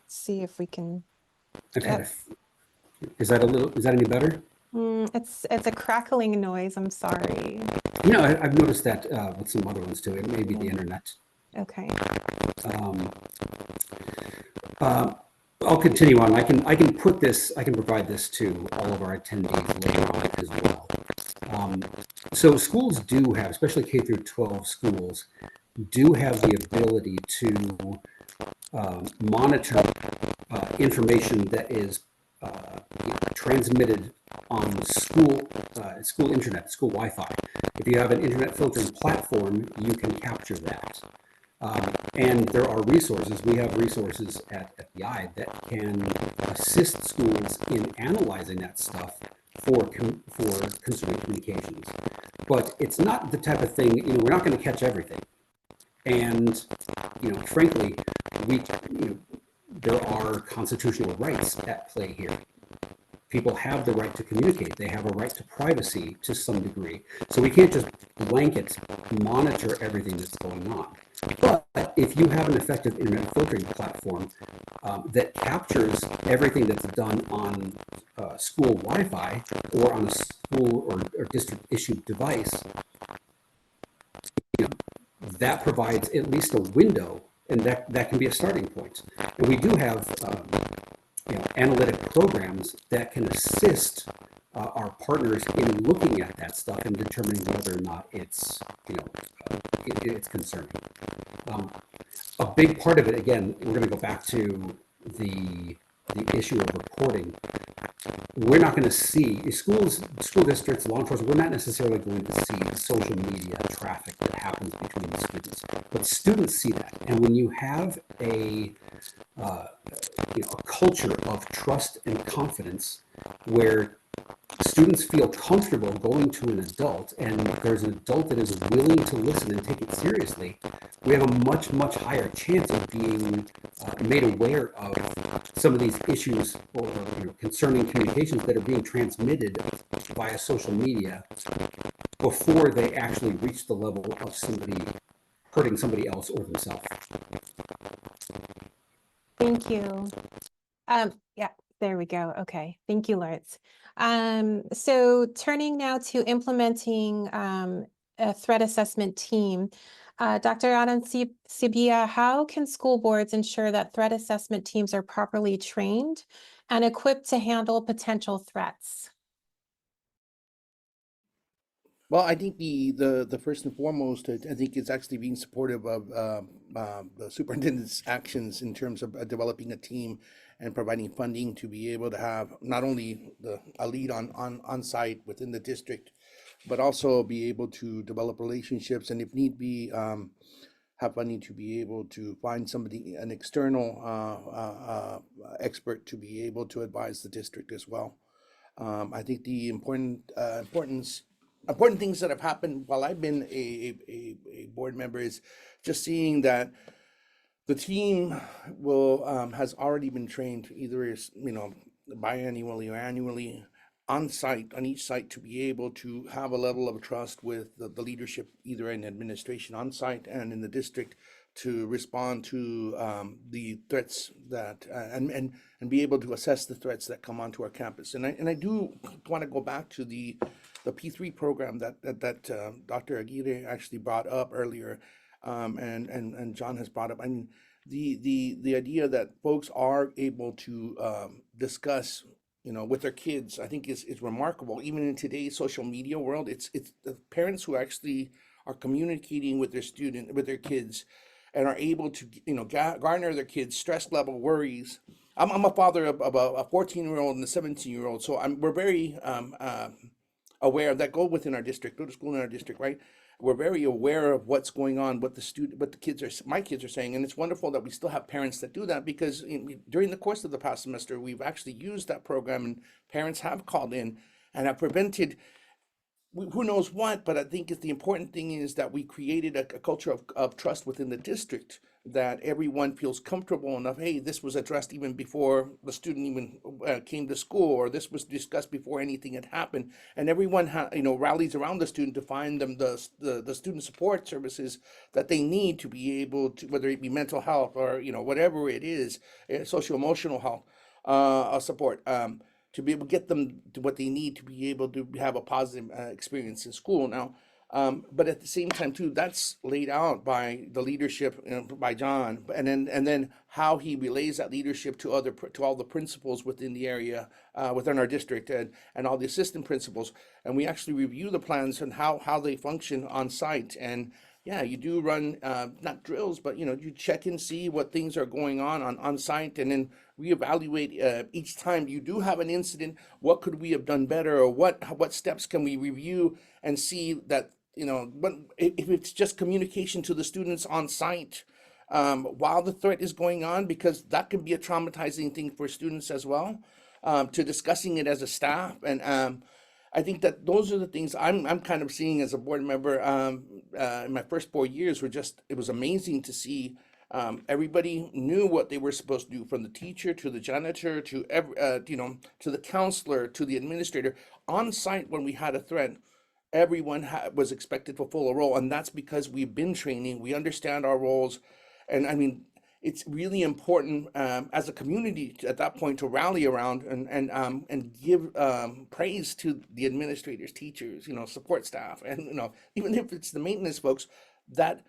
see if we can. I've had is that any better? It's a crackling noise. I'm sorry. I've noticed that with some other ones too. It may be the internet. Okay. I'll continue on. I can provide this to all of our attendees later on as well. So schools do have, especially K through 12 schools, do have the ability to monitor information that is transmitted on school internet, school Wi-Fi. If you have an internet filtering platform, you can capture that. And there are resources. We have resources at FBI that can assist schools in analyzing that stuff for consumer communications. But it's not the type of thing, we're not going to catch everything. And, frankly, there are constitutional rights at play here. People have the right to communicate. They have a right to privacy to some degree. So we can't just blanket monitor everything that's going on. But if you have an effective internet filtering platform that captures everything that's done on school Wi-Fi or on a school or district issued device, that provides at least a window, and that can be a starting point. And we do have analytic programs that can assist our partners in looking at that stuff and determining whether or not it's it's concerning. A big part of it, again, we're going to go back to the issue of reporting. We're not going to see school districts, law enforcement. We're not necessarily going to see the social media traffic that happens between the students, but students see that. And when you have a culture of trust and confidence, where students feel comfortable going to an adult, and there's an adult that is willing to listen and take it seriously, we have a much, much higher chance of being made aware of some of these issues or concerning communications that are being transmitted via social media before they actually reach the level of somebody hurting somebody else or themselves. Thank you. Yeah, there we go. Okay. Thank you, Lawrence. So turning now to implementing a threat assessment team. Dr. Sibia, how can school boards ensure that threat assessment teams are properly trained and equipped to handle potential threats? Well, I think the first and foremost, I think it's actually being supportive of the superintendent's actions in terms of developing a team and providing funding to be able to have not only a lead on site within the district, but also be able to develop relationships, and if need be, have funding to be able to find somebody, an external expert, to be able to advise the district as well. I think the important things that have happened while I've been a board member is just seeing that the team has already been trained, either is, biannually or annually, on site, on each site, to be able to have a level of trust with the leadership, either in administration on site and in the district, to respond to the threats that and be able to assess the threats that come onto our campus. And I do want to go back to the P3 program that Dr. Aguirre actually brought up earlier, and John has brought up. I mean, the idea that folks are able to discuss, with their kids, I think is remarkable. Even in today's social media world, it's the parents who actually are communicating with their kids, and are able to, garner their kids' stress level, worries. I'm a father of a 14-year-old and a 17-year-old, so we're very aware that go within our district, go to school in our district, right? We're very aware of what's going on, what my kids are saying, and it's wonderful that we still have parents that do that, because during the course of the past semester, we've actually used that program, and parents have called in and have prevented who knows what. But I think the important thing is that we created a culture of trust within the district, that everyone feels comfortable enough. Hey, this was addressed even before the student even came to school, or this was discussed before anything had happened, and everyone rallies around the student to find them the student support services that they need to be able to, whether it be mental health or whatever it is, social emotional health support. To be able to get them to what they need to be able to have a positive experience in school. Now, but at the same time too, that's laid out by the leadership, by John, and then how he relays that leadership to all the principals within the area, within our district, and all the assistant principals, and we actually review the plans and how they function on site. And yeah, you do run not drills, but you check and see what things are going on site, and then reevaluate each time you do have an incident. What could we have done better, or what steps can we review and see that if it's just communication to the students on site while the threat is going on, because that can be a traumatizing thing for students as well, to discussing it as a staff. And I think that those are the things I'm kind of seeing as a board member. In my first 4 years, it was amazing to see. Everybody knew what they were supposed to do, from the teacher to the janitor to to the counselor to the administrator on site. When we had a threat, everyone was expected to fulfill a role, and that's because we've been training, we understand our roles. And I mean, it's really important as a community at that point to rally around and give praise to the administrators, teachers, support staff, and even if it's the maintenance folks that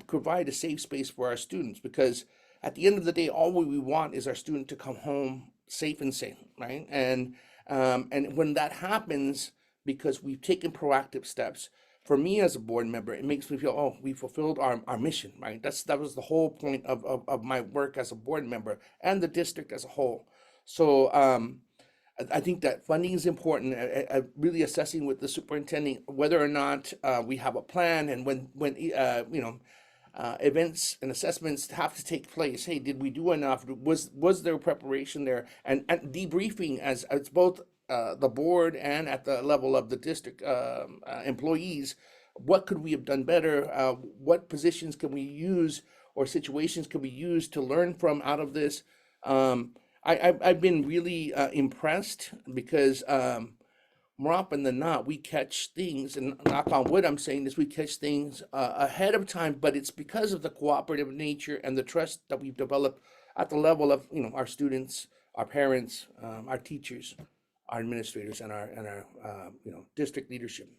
provide a safe space for our students. Because at the end of the day, all we want is our student to come home safe and sane, right? And when that happens, because we've taken proactive steps, for me as a board member, it makes me feel, oh, we fulfilled our mission, right? That was the whole point of my work as a board member, and the district as a whole. So I think that funding is important, really assessing with the superintendent whether or not we have a plan, and when events and assessments have to take place. Hey, did we do enough? Was there preparation there? And debriefing as it's both the board and at the level of the district employees. What could we have done better? What positions can we use, or situations can we use to learn from out of this? I've been really impressed, because more often than not, we catch things, and knock on wood, I'm saying this, we catch things ahead of time, but it's because of the cooperative nature and the trust that we've developed at the level of our students, our parents, our teachers, our administrators, and our district leadership.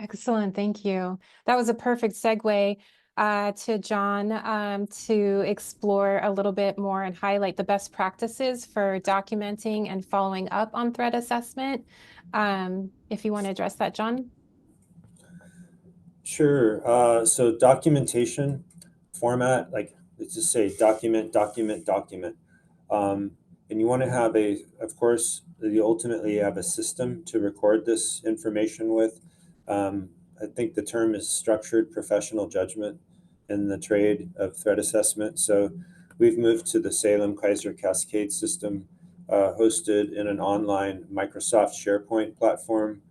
Excellent, thank you. That was a perfect segue to John to explore a little bit more and highlight the best practices for documenting and following up on threat assessment. If you want to address that, John. Sure. So documentation format, like let's just say document. And you want to have of course, you ultimately have a system to record this information with. I think the term is structured professional judgment in the trade of threat assessment. So we've moved to the Salem Kaiser Cascade system, hosted in an online Microsoft SharePoint platform.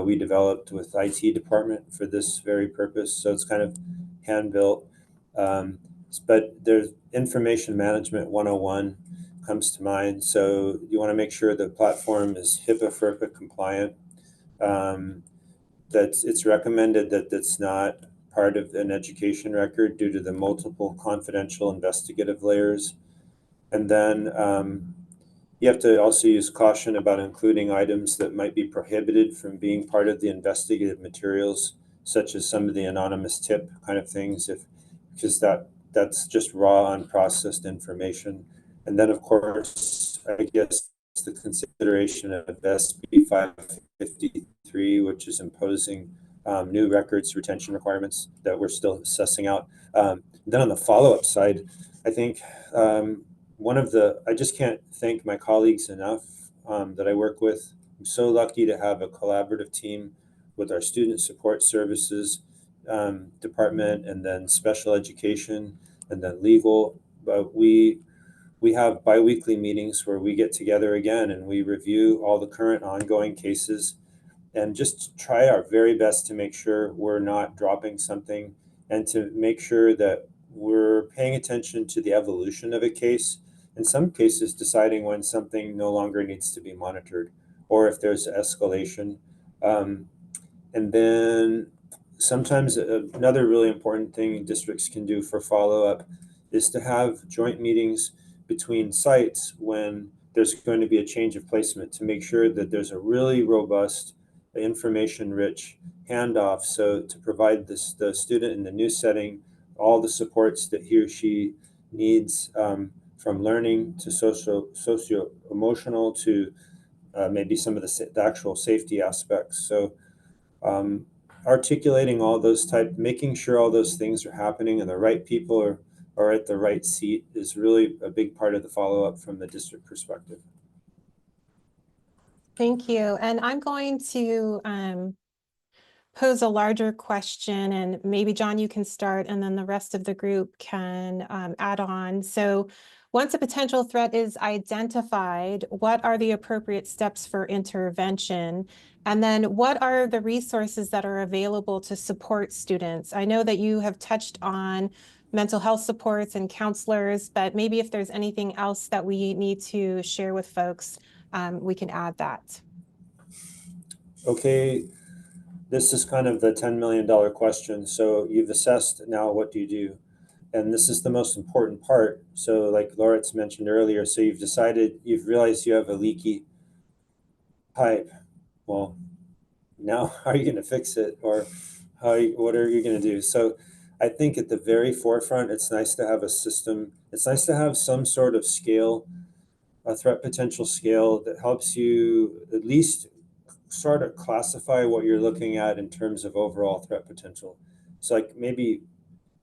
We developed with IT department for this very purpose. So it's kind of hand built. But there's information management 101 comes to mind. So you want to make sure the platform is HIPAA FERPA compliant. That it's recommended that that's not part of an education record due to the multiple confidential investigative layers. And then you have to also use caution about including items that might be prohibited from being part of the investigative materials, such as some of the anonymous tip kind of things, because that's just raw, unprocessed information. And then, of course, I guess the consideration of SB 553, which is imposing new records retention requirements that we're still sussing out. Then on the follow-up side, I think I just can't thank my colleagues enough that I work with. I'm so lucky to have a collaborative team with our student support services department, and then special education, and then legal. But we have biweekly meetings where we get together again and we review all the current ongoing cases and just try our very best to make sure we're not dropping something, and to make sure that we're paying attention to the evolution of a case. In some cases, deciding when something no longer needs to be monitored or if there's escalation. And then sometimes another really important thing districts can do for follow-up is to have joint meetings between sites when there's going to be a change of placement, to make sure that there's a really robust, information-rich handoff. So to provide the student in the new setting all the supports that he or she needs, from learning to socio-emotional to maybe some of the actual safety aspects. So articulating all those making sure all those things are happening and the right people are at the right seat is really a big part of the follow-up from the district perspective. Thank you. And I'm going to pose a larger question, and maybe John, you can start, and then the rest of the group can add on. So once a potential threat is identified, what are the appropriate steps for intervention? And then what are the resources that are available to support students? I know that you have touched on mental health supports and counselors, but maybe if there's anything else that we need to share with folks, we can add that. Okay, this is kind of the $10 million question. So you've assessed, now what do you do? And this is the most important part. So like Loritz mentioned earlier, so you've realized you have a leaky pipe. Well, now how are you going to fix it? Or what are you going to do? So I think at the very forefront, it's nice to have a system. It's nice to have some sort of scale, a threat potential scale that helps you at least sort of classify what you're looking at in terms of overall threat potential. So like maybe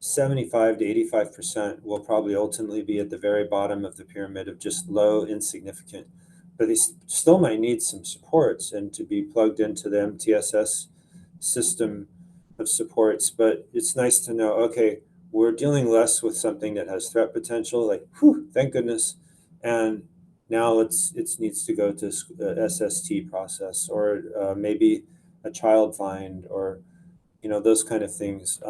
75 to 85% will probably ultimately be at the very bottom of the pyramid of just low, insignificant, but they still might need some supports and to be plugged into the MTSS system of supports. But it's nice to know, okay, we're dealing less with something that has threat potential, like, whew, thank goodness. And now it needs to go to SST process, or maybe a child find, or those kind of things.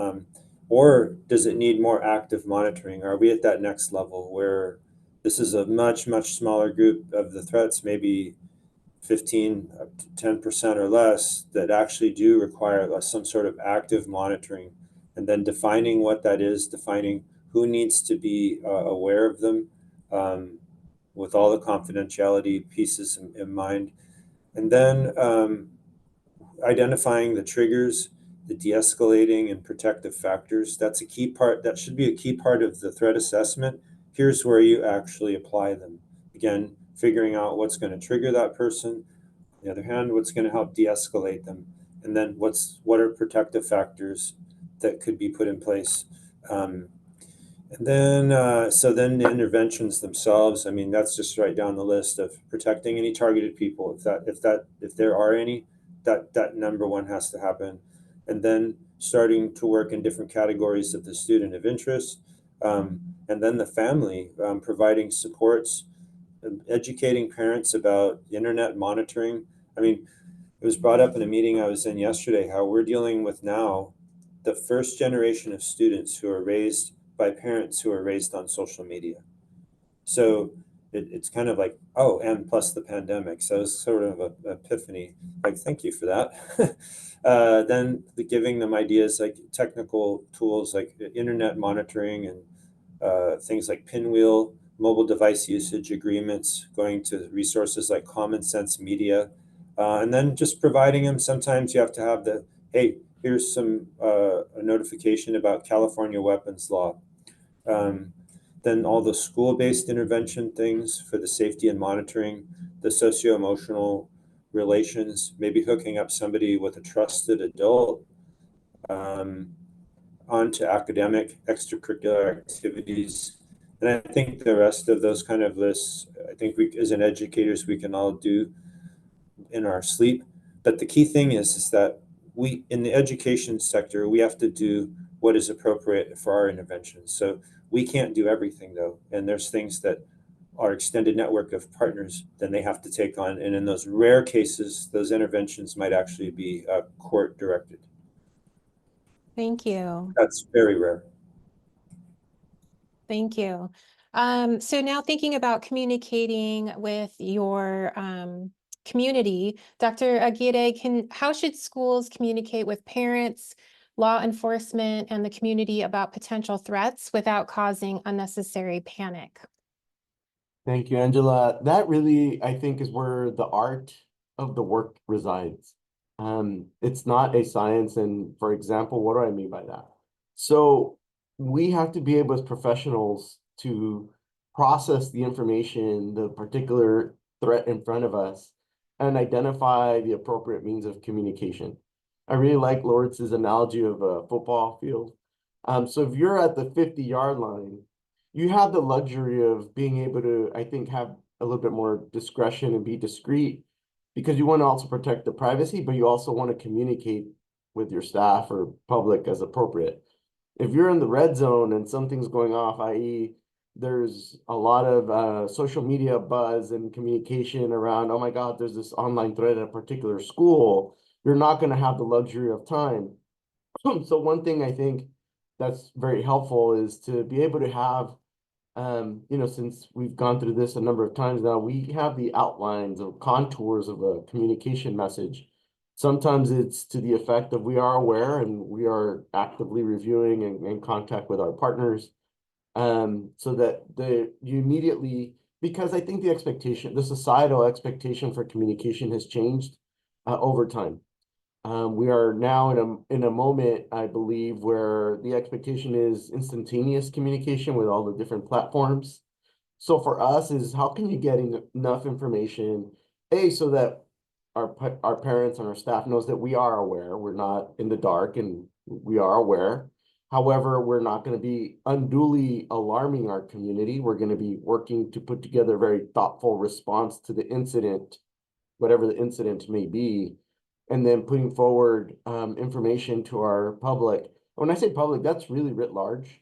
Or does it need more active monitoring? Are we at that next level where this is a much, much smaller group of the threats, maybe 15 to 10% or less, that actually do require some sort of active monitoring, and then defining what that is, defining who needs to be aware of them, with all the confidentiality pieces in mind. And then identifying the triggers, the de-escalating and protective factors. That's a key part. That should be a key part of the threat assessment. Here's where you actually apply them. Again, figuring out what's going to trigger that person. On the other hand, what's going to help de-escalate them. And then what are protective factors that could be put in place. And then, so then the interventions themselves, I mean, that's just right down the list of protecting any targeted people. If there are any, that number one has to happen. And then starting to work in different categories of the student of interest, and then the family, providing supports, educating parents about internet monitoring. I mean, it was brought up in a meeting I was in yesterday how we're dealing with now the first generation of students who are raised by parents who are raised on social media. So it's kind of like, oh, and plus the pandemic. So it's sort of an epiphany. Like, thank you for that. Then giving them ideas like technical tools like internet monitoring and things like Pinwheel, mobile device usage agreements, going to resources like Common Sense Media, and then just providing them. Sometimes you have to have the, hey, here's some a notification about California weapons law. Then all the school-based intervention things for the safety and monitoring, the socio-emotional relations, maybe hooking up somebody with a trusted adult, onto academic extracurricular activities. And I think the rest of those kind of lists, I think we, as an educators, we can all do in our sleep. But the key thing is that we, in the education sector, we have to do what is appropriate for our interventions. So we can't do everything though. And there's things that our extended network of partners, then they have to take on. And in those rare cases, those interventions might actually be court directed. Thank you. That's very rare. Thank you. So now thinking about communicating with your community, Dr. Aguirre, how should schools communicate with parents, law enforcement, and the community about potential threats without causing unnecessary panic? Thank you, Angela. That really, I think, is where the art of the work resides. It's not a science. And for example, what do I mean by that? So we have to be able as professionals to process the information, the particular threat in front of us, and identify the appropriate means of communication. I really like Lawrence's analogy of a football field. So if you're at the 50-yard line, you have the luxury of being able to, I think, have a little bit more discretion and be discreet because you want to also protect the privacy, but you also want to communicate with your staff or public as appropriate. If you're in the red zone and something's going off, i.e., there's a lot of social media buzz and communication around, oh my God, there's this online threat at a particular school, you're not going to have the luxury of time. So one thing I think that's very helpful is to be able to have since we've gone through this a number of times now, we have the outlines of contours of a communication message. Sometimes it's to the effect of we are aware and we are actively reviewing and in contact with our partners. So that you immediately, because I think the societal expectation for communication has changed over time. We are now in a moment, I believe, where the expectation is instantaneous communication with all the different platforms. So for us is how can you get enough information, so that our parents and our staff knows that we are aware, we're not in the dark and we are aware. However, we're not going to be unduly alarming our community. We're going to be working to put together a very thoughtful response to the incident, whatever the incident may be, and then putting forward information to our public. When I say public, that's really writ large.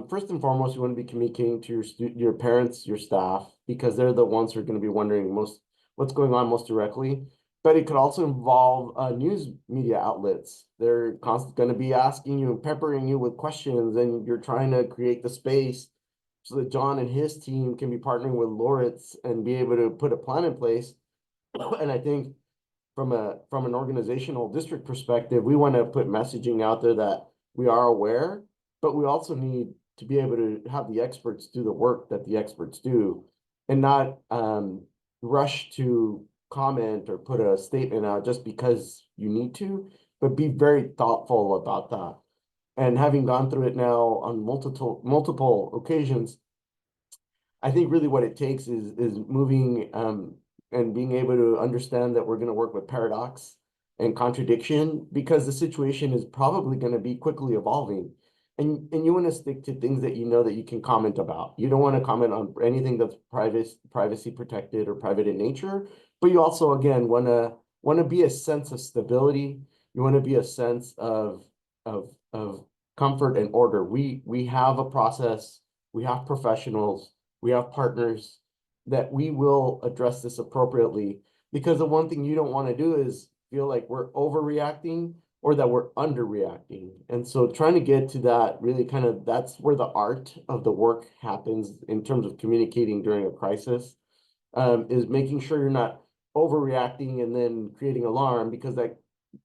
First and foremost, you want to be communicating to your parents, your staff, because they're the ones who are going to be wondering what's going on most directly. But it could also involve news media outlets. They're going to be asking you and peppering you with questions, and you're trying to create the space so that John and his team can be partnering with Loritz and be able to put a plan in place. And I think from an organizational district perspective, we want to put messaging out there that we are aware, but we also need to be able to have the experts do the work that the experts do and not rush to comment or put a statement out just because you need to, but be very thoughtful about that. And having gone through it now on multiple occasions, I think really what it takes is moving and being able to understand that we're going to work with paradox and contradiction because the situation is probably going to be quickly evolving. and you want to stick to things that you know that you can comment about. You don't want to comment on anything that's privacy protected or private in nature, but you also, again, want to be a sense of stability. You want to be a sense of comfort and order. We have a process, we have professionals, we have partners that we will address this appropriately, because the one thing you don't want to do is feel like we're overreacting or that we're underreacting. And so trying to get to that really kind of, that's where the art of the work happens in terms of communicating during a crisis, is making sure you're not overreacting and then creating alarm, because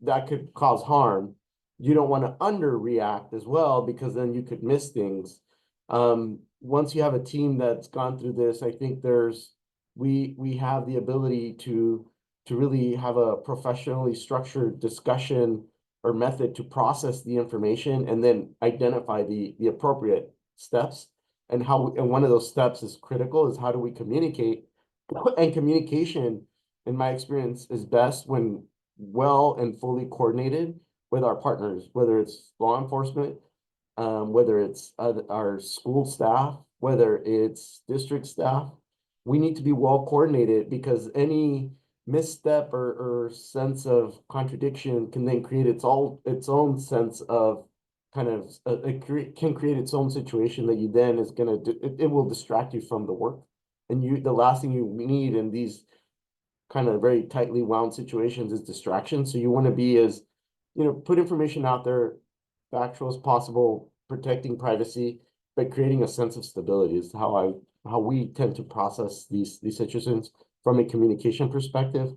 that could cause harm. You don't want to underreact as well, because then you could miss things. Once you have a team that's gone through this, I think we have the ability to really have a professionally structured discussion or method to process the information and then identify the appropriate steps. And one of those steps is critical, is how do we communicate? And communication, in my experience, is best when well and fully coordinated with our partners, whether it's law enforcement, whether it's our school staff, whether it's district staff. We need to be well coordinated, because any misstep or sense of contradiction can then create its own sense of kind of can create its own situation that you then is going to it will distract you from the work. And the last thing you need in these kind of very tightly wound situations is distraction. So you want to be as, put information out there, factual as possible, protecting privacy, but creating a sense of stability is how we tend to process these situations from a communication perspective.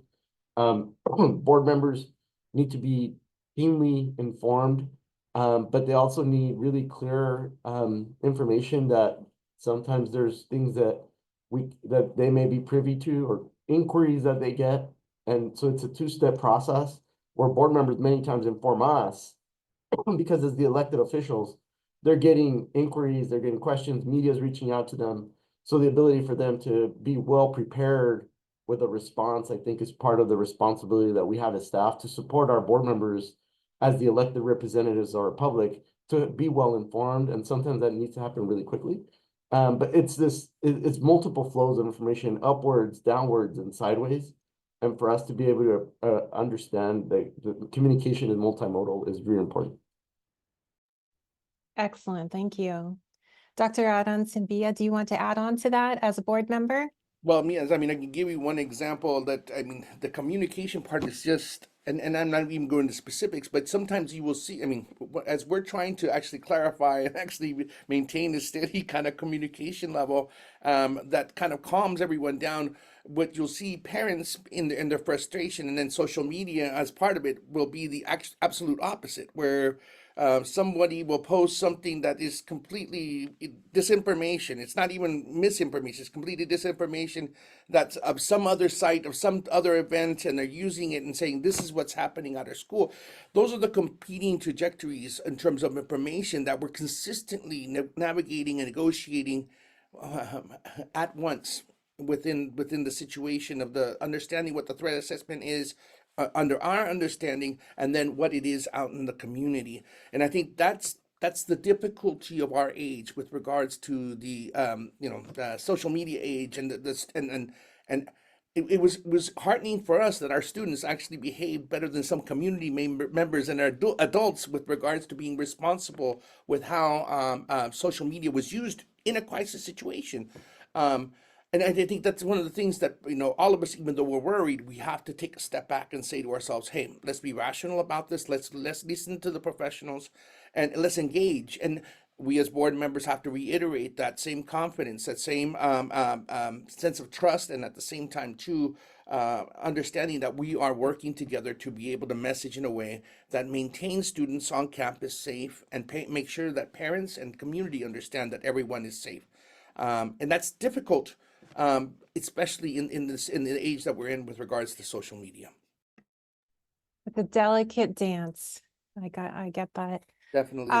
Board members need to be keenly informed, but they also need really clear information that sometimes there's things that they may be privy to, or inquiries that they get. And so it's a two-step process where board members many times inform us, because as the elected officials, they're getting inquiries, they're getting questions, media is reaching out to them. So the ability for them to be well prepared with a response, I think, is part of the responsibility that we have as staff to support our board members as the elected representatives of our public, to be well informed. And sometimes that needs to happen really quickly. But it's multiple flows of information, upwards, downwards, and sideways. And for us to be able to understand the communication and multimodal is really important. Excellent, thank you. Dr. Arancinbia, do you want to add on to that as a board member? Well, yes, I can give you one example that, the communication part is just, and I'm not even going to specifics, but sometimes you will see, as we're trying to actually clarify and actually maintain a steady kind of communication level, that kind of calms everyone down. What you'll see parents in their frustration, and then social media as part of it will be the absolute opposite, where somebody will post something that is completely disinformation. It's not even misinformation, it's completely disinformation that's of some other site, of some other event, and they're using it and saying this is what's happening at our school. Those are the competing trajectories in terms of information that we're consistently navigating and negotiating at once within the situation of the understanding what the threat assessment is, under our understanding, and then what it is out in the community. And I think that's the difficulty of our age with regards to the the social media age, and it was heartening for us that our students actually behaved better than some community members and our adults with regards to being responsible with how social media was used in a crisis situation. And I think that's one of the things that, all of us, even though we're worried, we have to take a step back and say to ourselves, hey, let's be rational about this. Let's listen to the professionals and let's engage. And we as board members have to reiterate that same confidence, that same sense of trust, and at the same time, too, understanding that we are working together to be able to message in a way that maintains students on campus safe, and make sure that parents and community understand that everyone is safe. And that's difficult, especially in the age that we're in with regards to social media. It's a delicate dance. I get that. Definitely.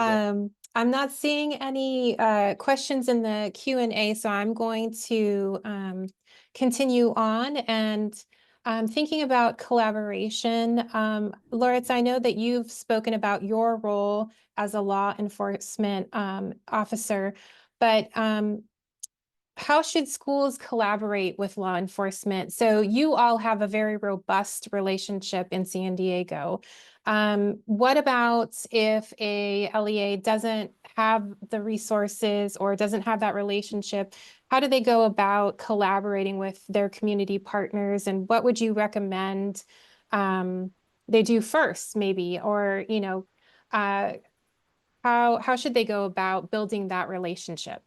I'm not seeing any questions in the Q&A, so I'm going to continue on. And Thinking about collaboration, Lawrence, I know that you've spoken about your role as a law enforcement officer, but how should schools collaborate with law enforcement? So you all have a very robust relationship in San Diego. What about if a LEA doesn't have the resources or doesn't have that relationship? How do they go about collaborating with their community partners? And what would you recommend they do first, maybe? Or, how should they go about building that relationship?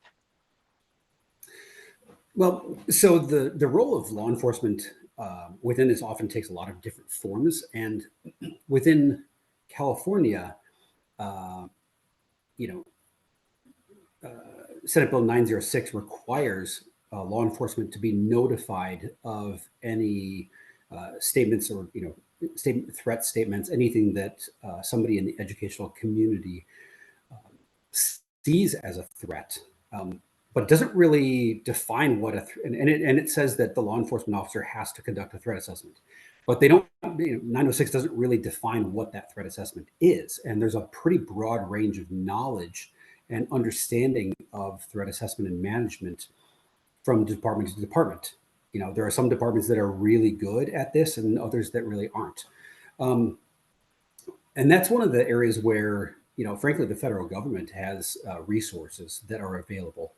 Well, so the role of law enforcement within this often takes a lot of different forms, and within California, you know, Senate Bill 906 requires law enforcement to be notified of any statements or threat statements, anything that somebody in the educational community sees as a threat. But it doesn't really define what and it says that the law enforcement officer has to conduct a threat assessment, but they don't. 906 doesn't really define what that threat assessment is, and there's a pretty broad range of knowledge and understanding of threat assessment and management from department to department. There are some departments that are really good at this, and others that really aren't. And that's one of the areas where, frankly, the federal government has resources that are available.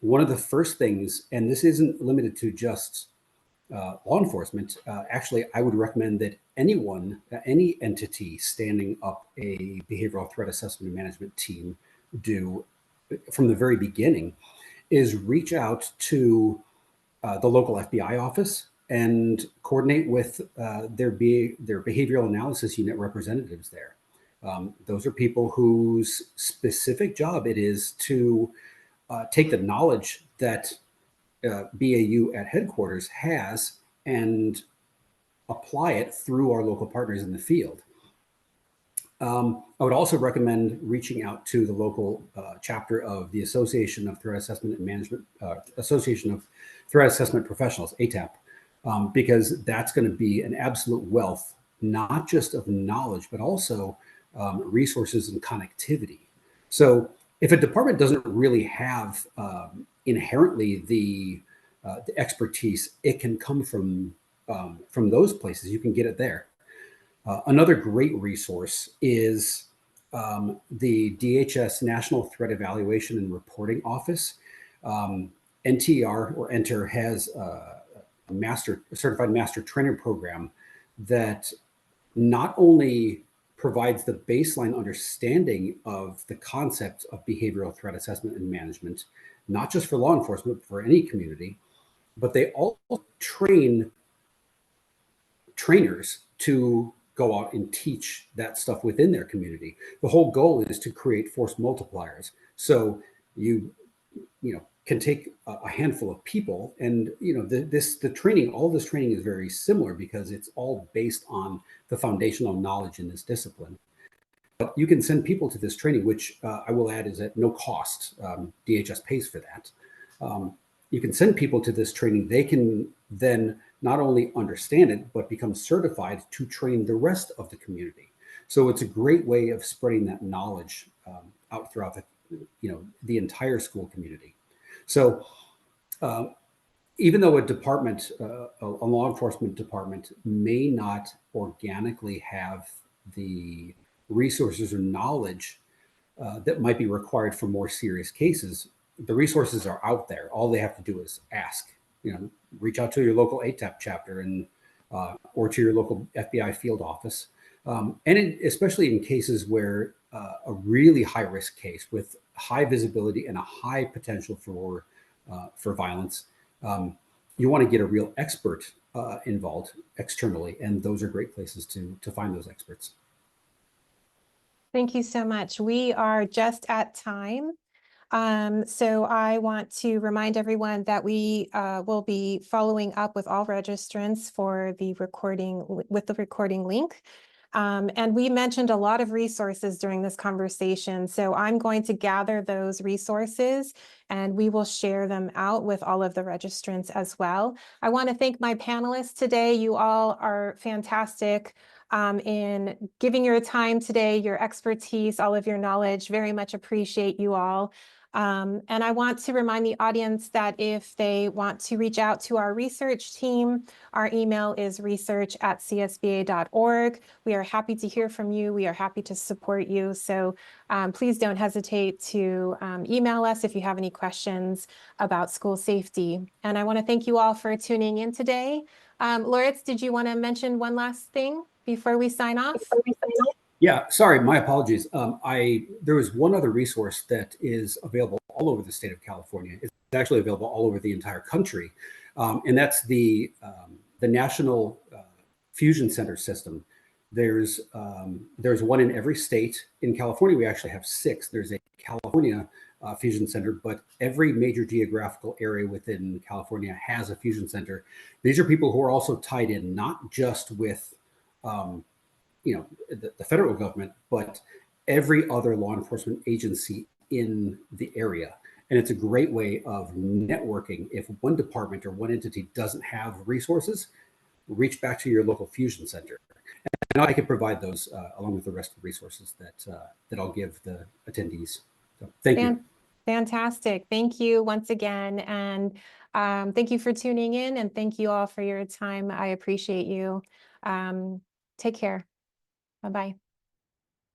One of the first things, and this isn't limited to just law enforcement, actually, I would recommend that any entity standing up a behavioral threat assessment and management team do from the very beginning is reach out to the local FBI office and coordinate with their behavioral analysis unit representatives there. Those are people whose specific job it is to take the knowledge that BAU at headquarters has and apply it through our local partners in the field. I would also recommend reaching out to the local chapter of the Association of Threat Assessment and Management, Association of Threat Assessment Professionals, ATAP, because that's going to be an absolute wealth, not just of knowledge, but also resources and connectivity. So if a department doesn't really have inherently the expertise, it can come from those places. You can get it there. Another great resource is the DHS National Threat Evaluation and Reporting Office. NTR or Enter has a certified master trainer program that not only provides the baseline understanding of the concepts of behavioral threat assessment and management, not just for law enforcement, but for any community, but they also train trainers to go out and teach that stuff within their community. The whole goal is to create force multipliers. So you can take a handful of people, and all this training is very similar because it's all based on the foundational knowledge in this discipline. But you can send people to this training, which I will add is at no cost. DHS pays for that. You can send people to this training. They can then not only understand it, but become certified to train the rest of the community. So it's a great way of spreading that knowledge out throughout the entire school community. So even though a department, a law enforcement department may not organically have the resources or knowledge that might be required for more serious cases, the resources are out there. All they have to do is ask. Reach out to your local ATAP chapter and or to your local FBI field office. Especially in cases where a really high risk case with high visibility and a high potential for violence, you want to get a real expert involved externally, and those are great places to find those experts. Thank you so much. We are just at time. So I want to remind everyone that we will be following up with all registrants for the recording link. And we mentioned a lot of resources during this conversation, so I'm going to gather those resources and we will share them out with all of the registrants as well. I want to thank my panelists today. You all are fantastic in giving your time today, your expertise, all of your knowledge. Very much appreciate you all. And I want to remind the audience that if they want to reach out to our research team, our email is research@csba.org. We are happy to hear from you. We are happy to support you. So please don't hesitate to email us if you have any questions about school safety. And I want to thank you all for tuning in today. Loritz, did you want to mention one last thing before we sign off? Yeah, sorry, my apologies. There was one other resource that is available all over the state of California. It's actually available all over the entire country, and that's the National Fusion Center system. There's one in every state. In California, we actually have 6. There's a California Fusion Center, but every major geographical area within California has a fusion center. These are people who are also tied in not just with the federal government, but every other law enforcement agency in the area. And it's a great way of networking. If one department or one entity doesn't have resources, reach back to your local fusion center. And I can provide those along with the rest of the resources that I'll give the attendees. So thank you. Fantastic. Thank you once again. And thank you for tuning in, and thank you all for your time. I appreciate you. Take care. Bye-bye.